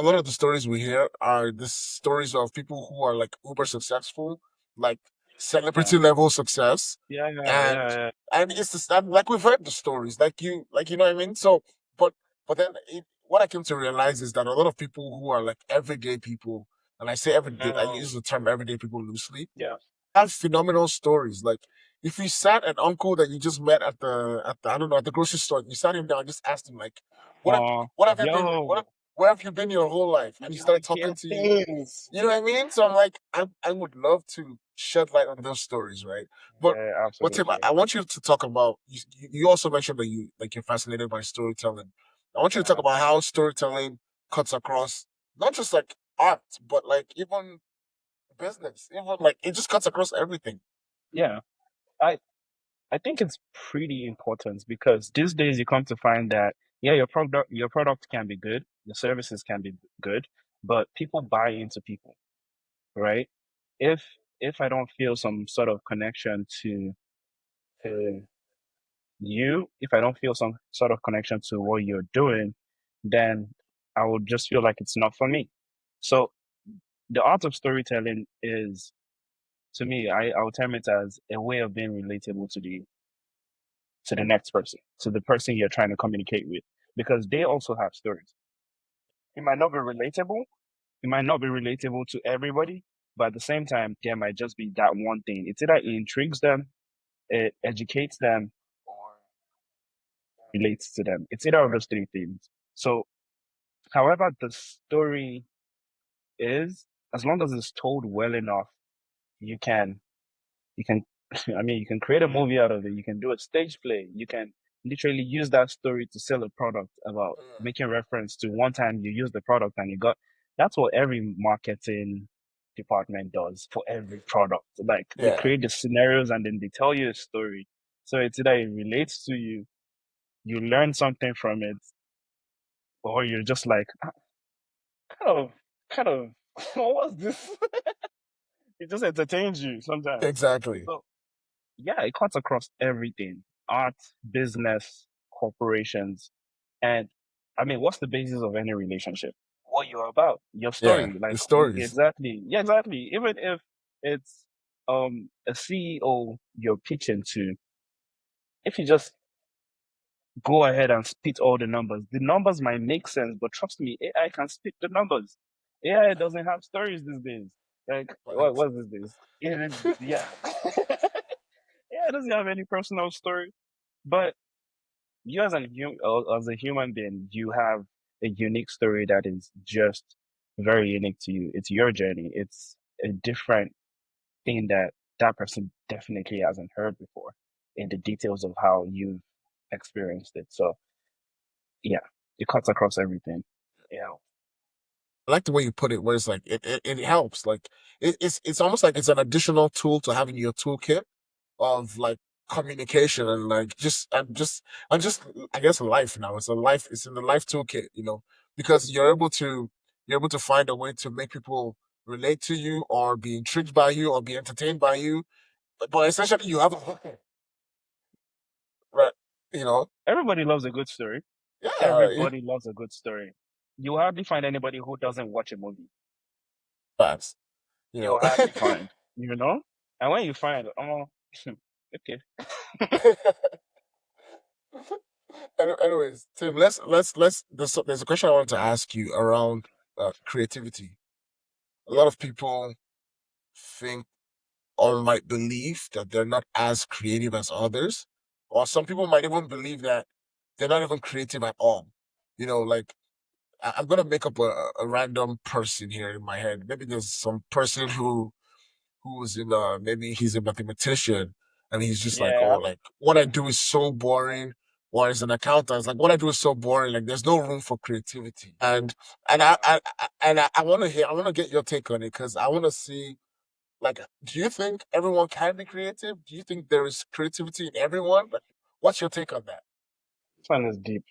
lot of the stories we hear are the stories of people who are like uber successful, like Yeah, celebrity level success, yeah, yeah, and yeah, yeah. it's just like we've heard the stories, like you know what I mean. So, but then what I came to realize is that a lot of people who are like everyday people, and I say everyday, I No, use the term everyday people loosely, yeah. have phenomenal stories. Like if you sat an uncle that you just met at the I don't know at the grocery store, you sat him down and just asked him like, what have you been Yo, where have you been your whole life? And he you started talking hear to you. things. You know what I mean? So I'm like, I would love to shed light on those stories, right? But Yeah, Tim, absolutely. I want you to talk about. You also mentioned that you're fascinated by storytelling. I want you to talk about how storytelling cuts across not just like art, but like even business, even like it just cuts across everything. Yeah. I I think it's pretty important because these days you come to find that yeah, your product can be good, your services can be good, but people buy into people, right? If if I don't feel some sort of connection to you, if I don't feel some sort of connection to what you're doing, then I would just feel like it's not for me. So the art of storytelling is to me, I would term it as a way of being relatable to the next person, to the person you're trying to communicate with, because they also have stories. It might not be relatable. It might not be relatable to everybody, but at the same time, there might just be that one thing. It's either it intrigues them, it educates them, or relates to them. It's either of those three things. So, however, the story is, as long as it's told well enough, you can you can I mean you can create a movie out of it, you can do a stage play, you can literally use that story to sell a product about making reference to one time you used the product and you got that's what every marketing department does for every product. Like they Yeah. create the scenarios and then they tell you a story. So it's either it relates to you, you learn something from it, or you're just like, kind of, kind of, what was this? It just entertains you sometimes. Exactly. So yeah, it cuts across everything: art, business, corporations, and I mean, what's the basis of any relationship? What you're about, your Yeah. story. The Like stories. exactly, yeah, exactly. Even if it's a CEO you're pitching to, if you just go ahead and spit all the numbers might make sense, but trust me, AI can spit the numbers. AI doesn't have stories these days. Like Right. what's this? Yeah. Yeah, it doesn't have any personal story. But you as a human being, you have a unique story that is just very unique to you. It's your journey. It's a different thing that that person definitely hasn't heard before in the details of how you've experienced it. So yeah, it cuts across everything. Yeah. I like the way you put it, where it's like it helps. Like it's almost like it's an additional tool to having your toolkit of like communication and like just I guess life now. It's in the life toolkit, because you're able to find a way to make people relate to you or be intrigued by you or be entertained by you. But essentially you have a hook, right? You know, Everybody loves a good story. yeah, Everybody loves a good story. You hardly find anybody who doesn't watch a movie. facts. You know. You'll hardly find, you know? And when you find, oh, okay. Anyways, Tim, let's. There's a question I wanted to ask you around creativity. A lot of people think or might believe that they're not as creative as others, or some people might even believe that they're not even creative at all. Like I'm gonna make up a random person here in my head. Maybe there's some person who's in maybe he's a mathematician and he's just like, oh, Yeah. like what I do is so boring. Or as an accountant, it's like what I do is so boring. Like there's no room for creativity. And I want to hear, I want to get your take on it because I want to see, like, do you think everyone can be creative? Do you think there is creativity in everyone? Like, what's your take on that? This one is deep.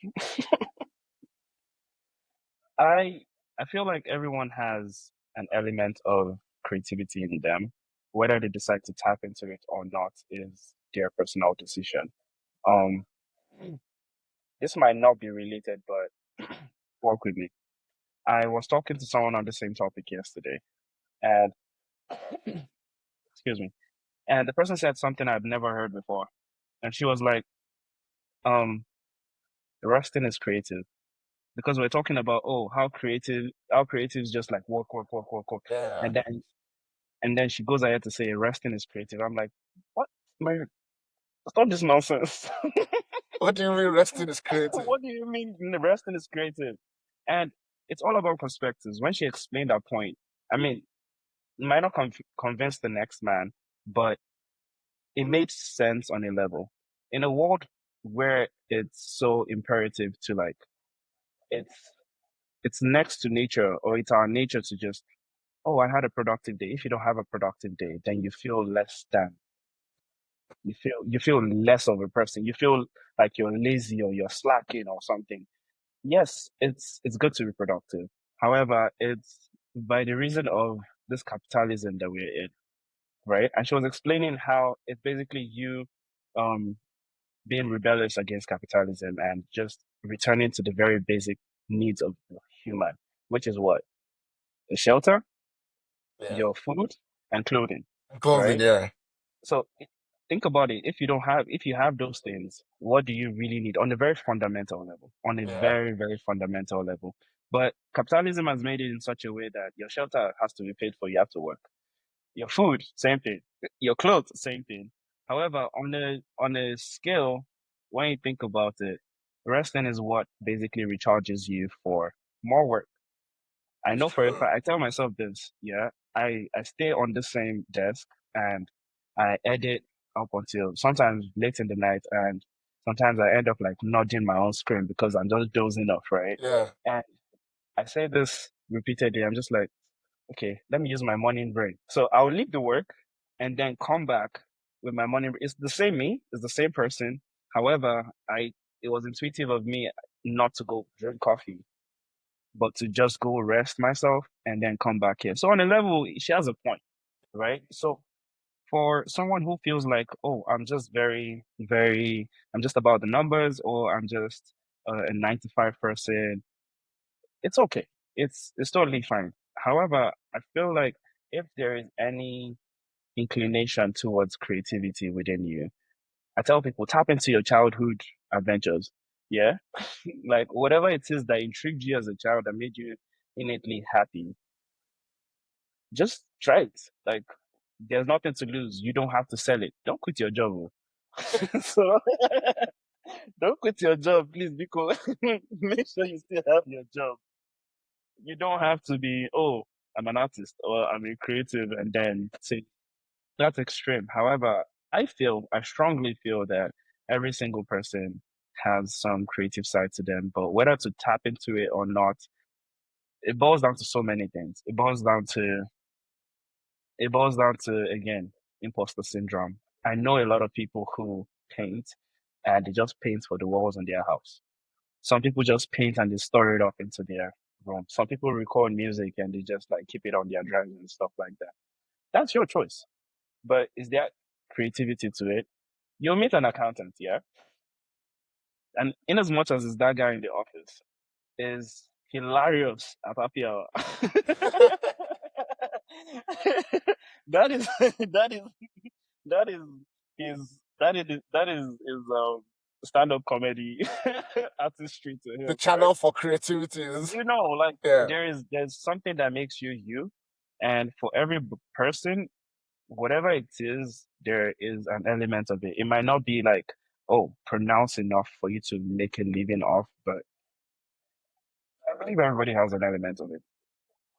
I I feel like everyone has an element of creativity in them. Whether they decide to tap into it or not is their personal decision. Um, this might not be related, but work with me. I was talking to someone on the same topic yesterday, and excuse me, and the person said something I've never heard before, and she was like, um, "Resting is creative." Because we're talking about, oh, how creative is just like work, work, work, work, work, Yeah. and then she goes ahead to say resting is creative. I'm like, what? Man, stop this nonsense. What do you mean resting is creative? What do you mean resting is creative? And it's all about perspectives. When she explained that point, I mean, it might not convince the next man, but it made sense on a level. In a world where it's so imperative to like, it's it's next to nature, or it's our nature to just, oh, I had a productive day. If you don't have a productive day, then you feel less than. You feel less of a person. You feel like you're lazy or you're slacking or something. Yes, it's good to be productive. However, it's by the reason of this capitalism that we're in, right? And she was explaining how it's basically you um being rebellious against capitalism and just returning to the very basic needs of the human, which is what? The shelter, Yeah. your food, and clothing, Clothing, right? yeah. So think about it. If you have those things, what do you really need on a very fundamental level? On a Yeah. very, very fundamental level. But capitalism has made it in such a way that your shelter has to be paid for. You have to work. Your food, same thing. Your clothes, same thing. However, on a scale, when you think about it, resting is what basically recharges you for more work. I That's know for a true. fact, I tell myself this, yeah. I stay on the same desk and I edit up until sometimes late in the night, and sometimes I end up like nudging my own screen because I'm just dozing off, right? Yeah. And I say this repeatedly. I'm just like, okay, let me use my morning brain. So I'll leave the work and then come back with my morning. It's the same me, it's the same person. However, it was intuitive of me not to go drink coffee, but to just go rest myself and then come back here. So on a level, she has a point, right? So for someone who feels like, oh, I'm just I'm just about the numbers, or I'm just a 9 to 5 person, it's okay. It's totally fine. However, I feel like if there is any inclination towards creativity within you, I tell people tap into your childhood adventures. Yeah. Like whatever it is that intrigued you as a child that made you innately happy, just try it. Like there's nothing to lose. You don't have to sell it. Don't quit your job. Oh. So don't quit your job, please, because make sure you still have your job. You don't have to be, oh, I'm an artist or I'm a creative and then say that's extreme. However, I strongly feel that every single person has some creative side to them, but whether to tap into it or not, it boils down to so many things. It boils down to, again, imposter syndrome. I know a lot of people who paint and they just paint for the walls in their house. Some people just paint and they store it up into their room. Some people record music and they just like keep it on their drives and stuff like that. That's your choice. But is there creativity to it? You'll meet an accountant, yeah? And in as much as is that guy in the office is hilarious at happy hour. That is that is that is his stand-up comedy artistry to The him, right? channel for creativity is Like yeah. there's something that makes you you, and for every person, whatever it is, there is an element of it. It might not be like, oh, pronounced enough for you to make a living off, but I believe everybody has an element of it.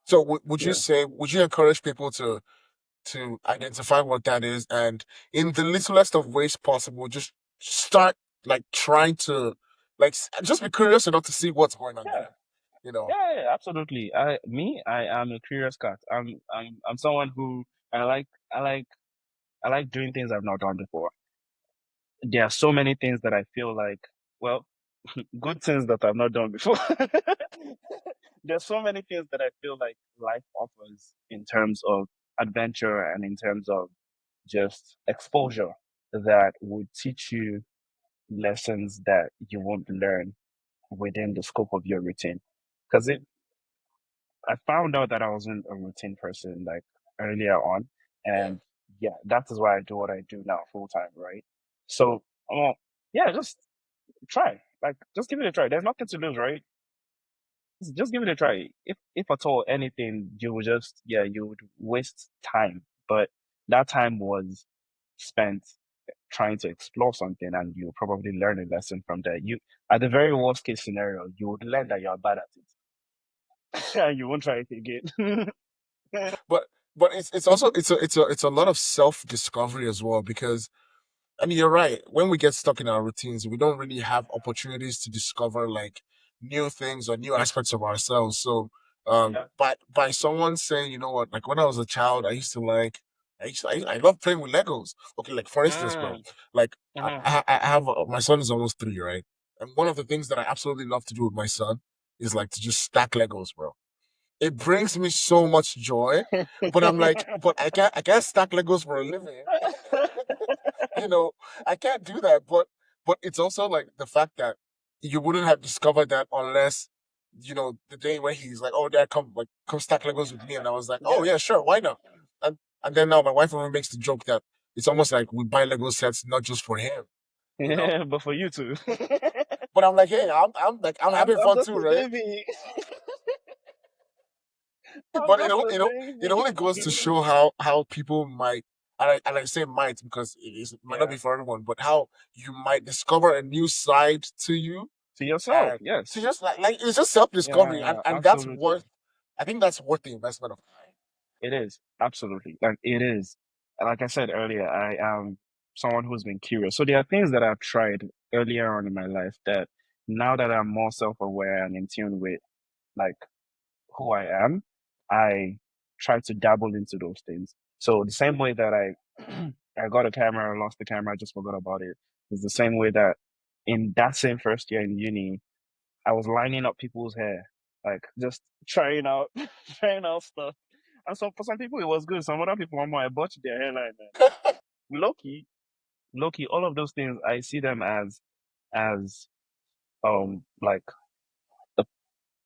So would you Yeah. say would you encourage people to identify what that is and in the littlest of ways possible, just start like trying to like just be curious enough to see what's going on Yeah. there. You know, Absolutely. I am a curious cat. I'm someone who I like, I like, I like doing things I've not done before. There are so many things that I feel like, well, good things that I've not done before. There's so many things that I feel like life offers in terms of adventure and in terms of just exposure that would teach you lessons that you won't learn within the scope of your routine. Because I found out that I wasn't a routine person like earlier on, yeah. and yeah, that is why I do what I do now full time, right? So, yeah, just try, like, just give it a try. There's nothing to lose, right? Just give it a try. If at all anything, you would just yeah, you would waste time, but that time was spent trying to explore something, and you probably learn a lesson from that. You at the very worst case scenario, you would learn that you're bad at it, and you won't try it again. But it's also it's a lot of self discovery as well because I mean, you're right. When we get stuck in our routines, we don't really have opportunities to discover like new things or new aspects of ourselves. So, Yeah. by someone saying, you know what, like when I was a child, I used to like, I love playing with Legos. Okay, like for instance, bro, Mm, like mhm. I have my son is almost 3, right? And one of the things that I absolutely love to do with my son is like to just stack Legos, bro. It brings me so much joy, but I'm like, but I can't stack Legos for a living. You know, I can't do that. But it's also like the fact that you wouldn't have discovered that unless, you know, the day where he's like, "Oh, Dad, come stack Legos with me," and I was like, "Oh Yeah. yeah, sure, why not?" And then now my wife even makes the joke that it's almost like we buy Lego sets not just for him, you know. Yeah, but for you too. But I'm like, hey, I'm having I'm fun just too, a right? baby. I'm But just a it baby. only goes to show how people might and I say might because it might not Yeah. be for everyone, but how you might discover a new side to you To yourself, and to yes. just like it's just self discovery Yeah, and that's absolutely. worth I think that's worth the investment of time. It is. Absolutely. Like it is. Like I said earlier, I am someone who's been curious. So there are things that I've tried earlier on in my life that now that I'm more self-aware and in tune with like who I am, I try to dabble into those things. So the same way that I got a camera, I lost the camera, I just forgot about it. It's the same way that in that same first year in uni, I was lining up people's hair, like just trying out trying out stuff. And so for some people it was good. Some other people, I botched their hairline, man. Loki, Loki, all of those things I see them as like a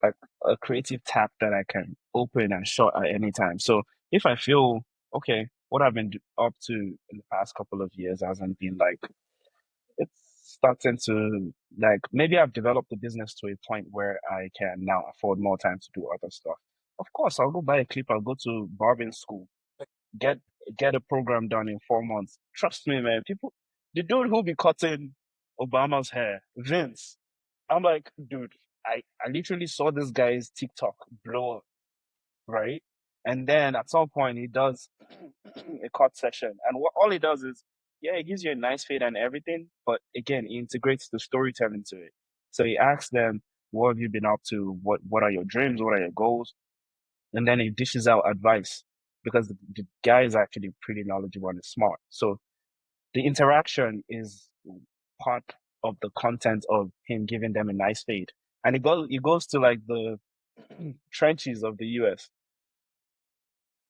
like a creative tap that I can open and shut at any time. So if I feel okay, what I've been up to in the past couple of years hasn't been like it's starting to like maybe I've developed the business to a point where I can now afford more time to do other stuff. Of course, I'll go buy a clip. I'll go to barbering school, get get a program done in 4 months. Trust me, man. People, the dude who be cutting Obama's hair, Vince. I'm like, dude, I literally saw this guy's TikTok blow up, right? And then at some point he does a cut session, and all he does is, yeah, he gives you a nice fade and everything, but again, he integrates the storytelling to it. So he asks them, "What have you been up to? What are your dreams? What are your goals?" And then he dishes out advice because the guy is actually pretty knowledgeable and smart. So the interaction is part of the content of him giving them a nice fade, and it goes to like the trenches of the U.S.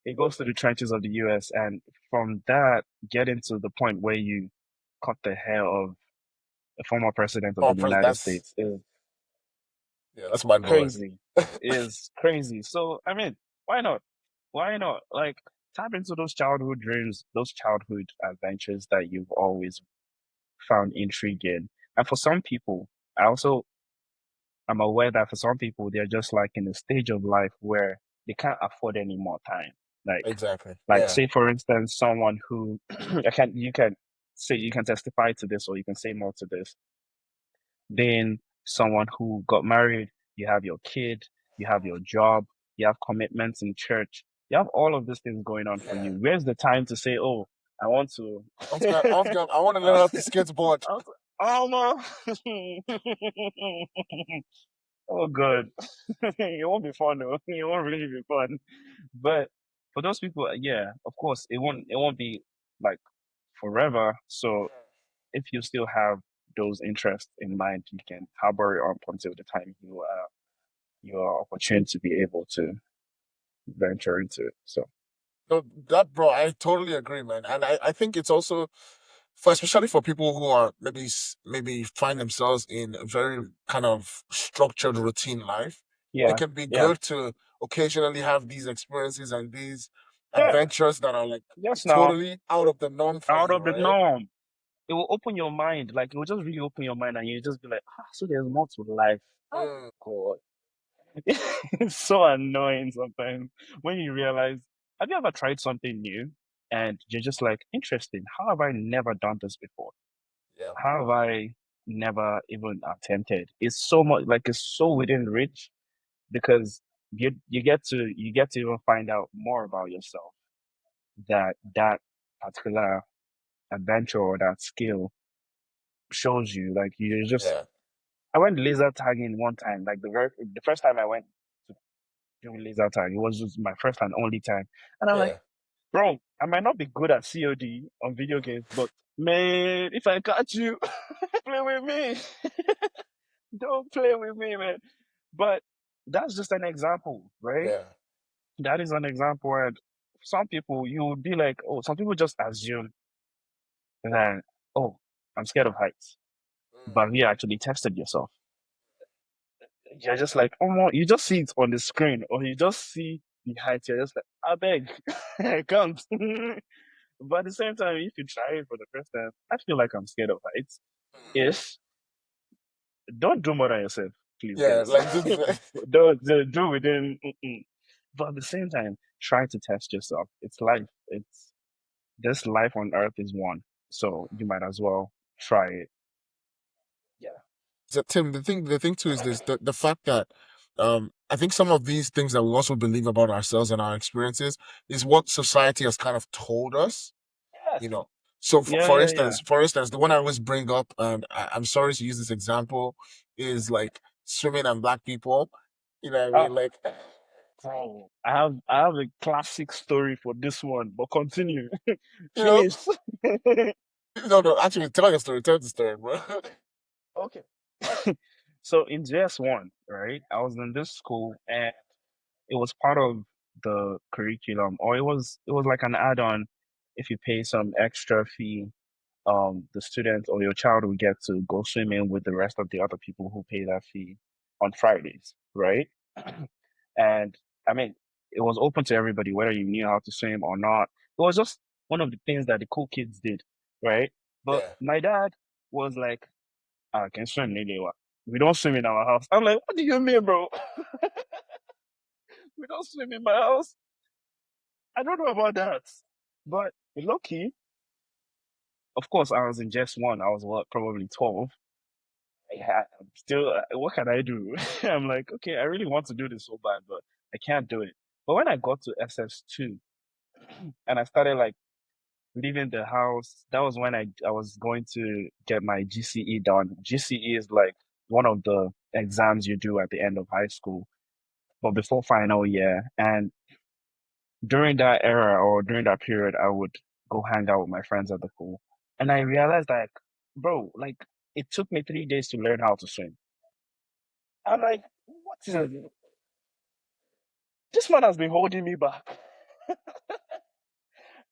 It goes to the trenches of the US, and from that, getting to the point where you cut the hair of a former president of Oh, the United that's States is yeah, that's mind blowing. crazy. Is crazy. So, I mean, why not? Why not? Like, tap into those childhood dreams, those childhood adventures that you've always found intriguing. And for some people, I also am aware that for some people, they're just like in a stage of life where they can't afford any more time. Like, Exactly. like Yeah. say for instance, someone who you can say you can testify to this or you can say more to this. Being someone who got married, you have your kid, you have your job, you have commitments in church, you have all of these things going on for Yeah. you. Where's the time to say, oh, I want to I want to learn how to skateboard. oh no. Oh, good. It won't be fun though. It won't really be fun. But for those people, yeah, of course, it won't be like forever. So if you still have those interests in mind, you can harbor it up until the time you are opportune to be able to venture into it. So No, that bro, I totally agree, man. And I think it's also for especially for people who are maybe find themselves in a very kind of structured routine life. It yeah, can be yeah, good to occasionally have these experiences and these yeah. adventures that are like Yes, now totally out of the norm for out you, of the right? norm. It will open your mind. Like it will just really open your mind, and you just be like, ah, so there's more to life. Oh Mm, God. It's so annoying sometimes when you realize, have you ever tried something new and you're just like, interesting, how have I never done this before? yeah. How have I never even attempted? It's so much like it's so within reach because you get to even find out more about yourself that particular adventure or that skill shows you. Like you just Yeah. I went laser tagging one time, like the first time I went to doing laser tag. It was just my first and only time. And I'm like, Yeah. bro, I might not be good at COD on video games, but man, if I catch you, play with me. Don't play with me, man. But that's just an example, right? Yeah. That is an example where some people you would be like, oh, some people just assume that, oh, I'm scared of heights. Mm, But you actually tested yourself. You're just like, oh, you just see it on the screen, or you just see the height. You're just like, I beg, I can't. But at the same time, if you try it for the first time, I feel like I'm scared of heights. If don't do more than yourself, please, yeah. guys. Like just Do within. But at the same time, try to test yourself. It's life. It's this life on Earth is one, so you might as well try it. Yeah. so Tim, the thing too is this the fact that I think some of these things that we also believe about ourselves and our experiences is what society has kind of told us, Yes. you know. So Yeah. Yeah. Yeah. for instance, the one I always bring up, and I'm sorry to use this example, is like swimming and black people. You know what I Oh, mean? Like Oh, I have a classic story for this one, but continue. You know, Finish. no, no. Actually, tell your story. Tell the story, bro. Okay. So in JS1, right? I was in this school and it was part of the curriculum, or it was like an add-on. If you pay some extra fee, the student or your child will get to go swimming with the rest of the other people who pay that fee on Fridays, right? And I mean, it was open to everybody, whether you knew how to swim or not. It was just one of the things that the cool kids did, right? But Yeah. my dad was like, I can swim, Nilewa. We don't swim in our house. I'm like, what do you mean, bro? We don't swim in my house. I don't know about that. But lucky, of course, I was in just one. I was what, probably 12. I'm still, what can I do? I'm like, okay, I really want to do this so bad, but I can't do it. But when I got to SS2 and I started like leaving the house, that was when I was going to get my GCE done. GCE is like one of the exams you do at the end of high school, but before final year. And during that era or during that period, I would go hang out with my friends at the pool. And I realized like, bro, like it took me 3 days to learn how to swim. I'm like, what is it? This man has been holding me back.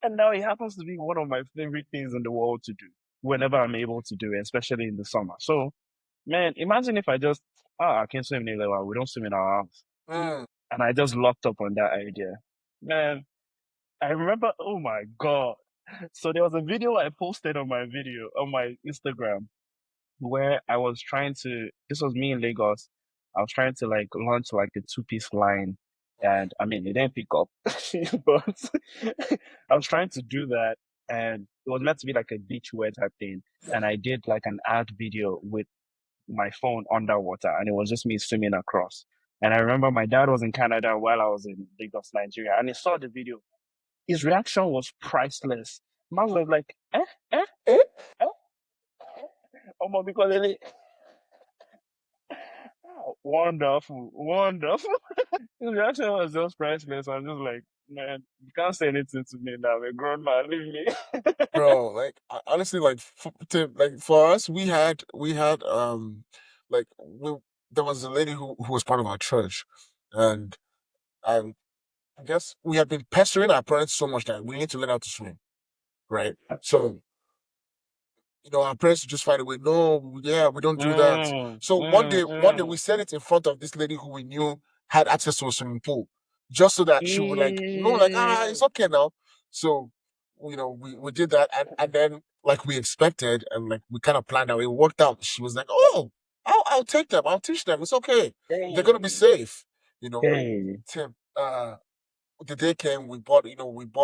And now it happens to be one of my favorite things in the world to do whenever I'm able to do it, especially in the summer. So, man, imagine if I just, I can't swim in the we don't swim in our house. Mm. And I just locked up on that idea. Man, I remember, oh my God. So there was a video I posted on my Instagram where I was trying to, this was me in Lagos. I was trying to like launch like a two-piece line. And I mean, it didn't pick up, but I was trying to do that. And it was meant to be like a beachwear type thing. And I did like an ad video with my phone underwater and it was just me swimming across. And I remember my dad was in Canada while I was in Lagos, Nigeria, and he saw the video. His reaction was priceless. Man was like, eh, Eh? eh, because wonderful, wonderful. His reaction was just priceless. I'm just like, man, you can't say anything to me now. I'm a grown man, leave me. Bro, like honestly, like like for us, we had like there was a lady who was part of our church, and um, I guess we had been pestering our parents so much that we need to learn how to swim, right? So our parents would just find a way. No, yeah, we don't do that. So one day we said it in front of this lady who we knew had access to a swimming pool, just so that she would like, it's Mm. okay now. So, we did that, and then like we expected, and like we kind of planned out. It worked out. She was like, "Oh, I'll take them. I'll teach them. It's okay. They're gonna be Hey, safe." You know, hey, Tim. The day came, we bought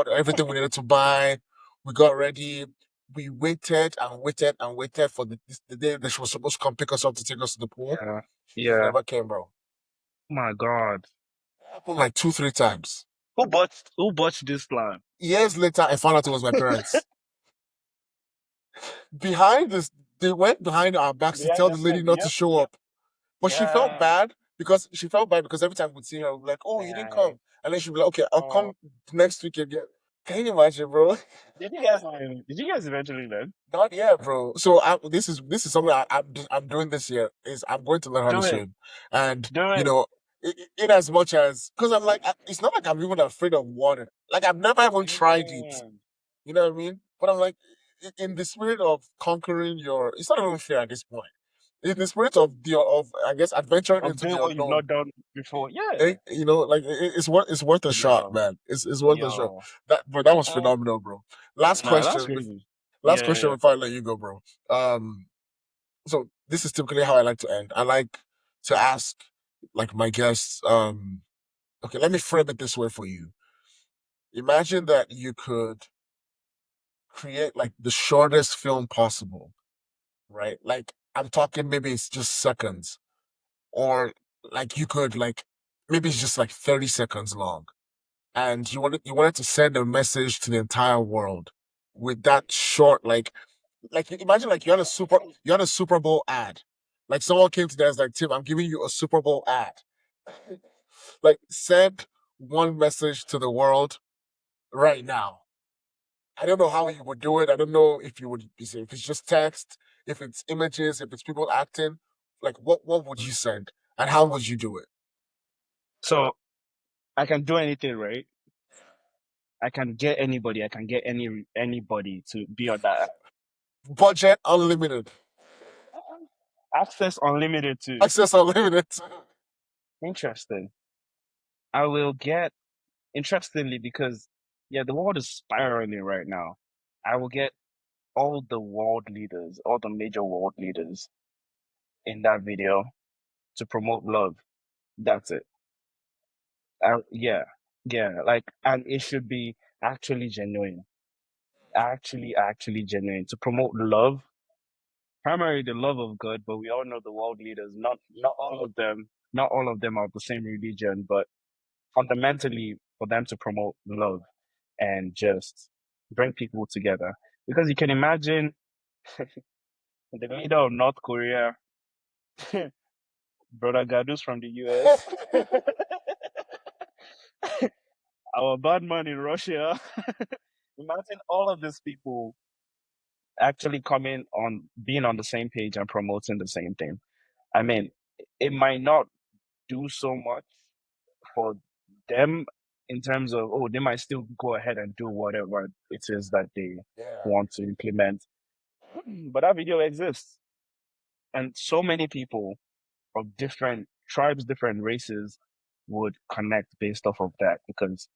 everything we needed to buy. We got ready. We waited and waited and waited for the day that she was supposed to come pick us up to take us to the pool. yeah, She yeah. never came, bro. Oh my God. Happened like 2, 3 times. Who bought this plan? Years later, I found out it was my parents. Behind this, they went behind our backs to Behind tell the the lady scene. not to Yep, show yep. up. But Yeah, she felt bad because every time we'd see her, we'd be like, "Oh, you didn't man. come," and then she'd be like, "Okay, I'll Oh, come next week again." Can you imagine, bro? did you guys eventually learn? Not yet, bro. So this is something I'm doing this year. Is I'm going to learn how to Do it. swim, and Do it. in as much as because I'm like it's not like I'm even afraid of water. Like I've never even tried it. Mm. You know what I mean? But I'm like in the spirit of conquering your. It's not even fear at this point. In the spirit of I guess adventuring Of into doing the what you've unknown. not done before. Yeah. Like it's worth a shot, Yo, man. It's worth a shot. yo. That was Mm. phenomenal, bro. Last Nah, that's question. crazy. Last Yeah, question yeah, before I let you go, bro. Um, so this is typically how I like to end. I like to ask like my guests, okay, let me frame it this way for you. Imagine that you could create like the shortest film possible, right? Like I'm talking maybe it's just seconds. Or like you could like maybe it's just like 30 seconds long. And you wanted to send a message to the entire world with that short like imagine like you had a Super Bowl ad. Like someone came to them and was like, Tim, I'm giving you a Super Bowl ad. Like send one message to the world right now, I don't know how you would do it. I don't know if you would, if it's just text, if it's images, if it's people acting. Like, what would you send, and how would you do it? So I can do anything, right? I can get anybody. I can get anybody to be on that. Budget unlimited, Access unlimited too. access unlimited. Interesting. I will get interestingly because yeah, the world is spiraling right now. I will get all the world leaders, all the major world leaders in that video to promote love. That's it. Yeah, yeah, like, and it should be actually genuine, actually genuine to promote love, primarily the love of God. But we all know the world leaders, not all of them are of the same religion, but fundamentally for them to promote love and just bring people together. Because you can imagine the leader of North Korea, Brother Gadus from the US, our bad man in Russia. Imagine all of these people actually coming on, being on the same page and promoting the same thing. I mean, it might not do so much for them in terms of, oh, they might still go ahead and do whatever it is that they Yeah, want to implement. But that video exists. And so many people of different tribes, different races would connect based off of that because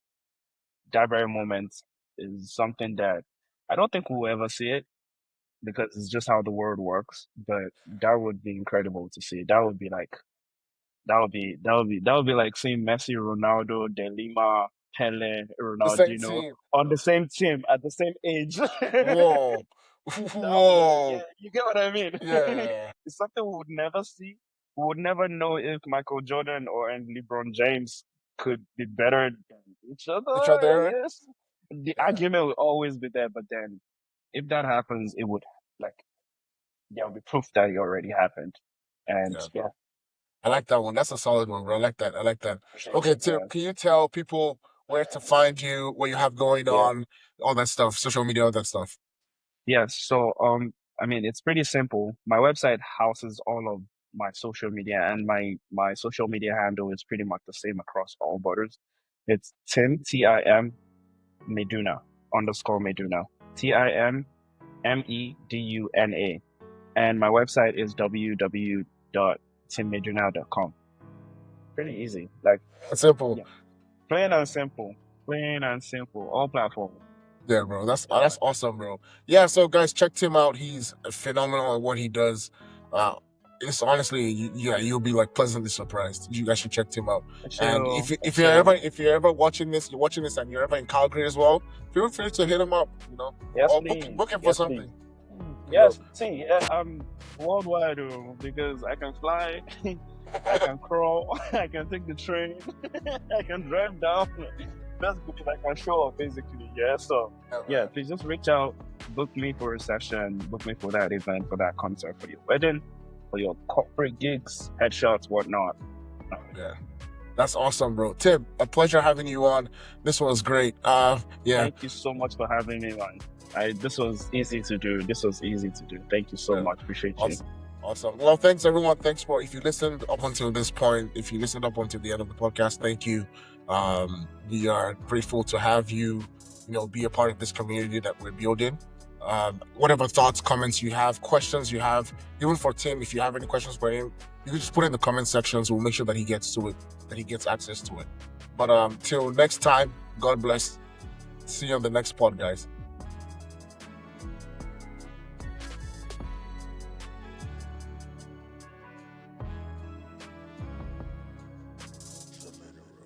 that very moment is something that I don't think we'll ever see it because it's just how the world works. But that would be incredible to see. That would be like that would be like seeing Messi, Ronaldo, De Lima, Pele, the same Ronaldinho team. on the same team at the same age. Whoa, That'll be like, whoa, yeah, you get what I mean? yeah. It's something we would never see. We would never know if Michael Jordan or and LeBron James could be better than each other, Each I other. guess. The Yeah, argument will always be there, but then if that happens, it would like there will be proof that it already happened. And yeah. yeah, I like that one. That's a solid one, bro. I like that. I like that. appreciate Okay, you, Tim, man. can you tell people where to find you, what you have going Yeah. on, all that stuff, social media, all that stuff? Yes. So, I mean, it's pretty simple. My website houses all of my social media, and my social media handle is pretty much the same across all borders. It's Tim Meduna underscore Meduna TIMMEDUNA, and my website is www.timmeduna.com. Pretty easy, like Simple. yeah, plain and simple, all platforms. Yeah, bro. That's awesome, bro. Yeah, so guys, check Tim out. He's phenomenal at what he does. Uh, it's honestly, yeah, you'll be like pleasantly surprised. You guys should check Tim out. And Chill, if you're ever watching this, you're watching this, and you're ever in Calgary as well, feel free to hit him up. yes, Or please, book him for yes, please. something. You know, Yes, see, yeah, I'm worldwide because I can fly, I can crawl, I can take the train, I can drive down. That's good. I can show up basically. Yeah. So yeah, yeah, man. please just reach out, book me for a session, book me for that event, for that concert, for your wedding, for your corporate gigs, headshots, whatnot. Yeah. That's awesome, bro. Tim, a pleasure having you on. This was great. Yeah. Thank you so much for having me, man. This was easy to do. This was easy to do. Thank you so Yeah. much. Appreciate you. Awesome. Awesome. Well, thanks everyone. Thanks for if you listened up until this point, if you listened up until the end of the podcast, thank you. We are grateful to have you, be a part of this community that we're building. Whatever thoughts, comments you have, questions you have, even for Tim, if you have any questions for him, you can just put it in the comment sections. We'll make sure that he gets to it, that he gets access to it. But till next time, God bless. See you on the next pod, guys.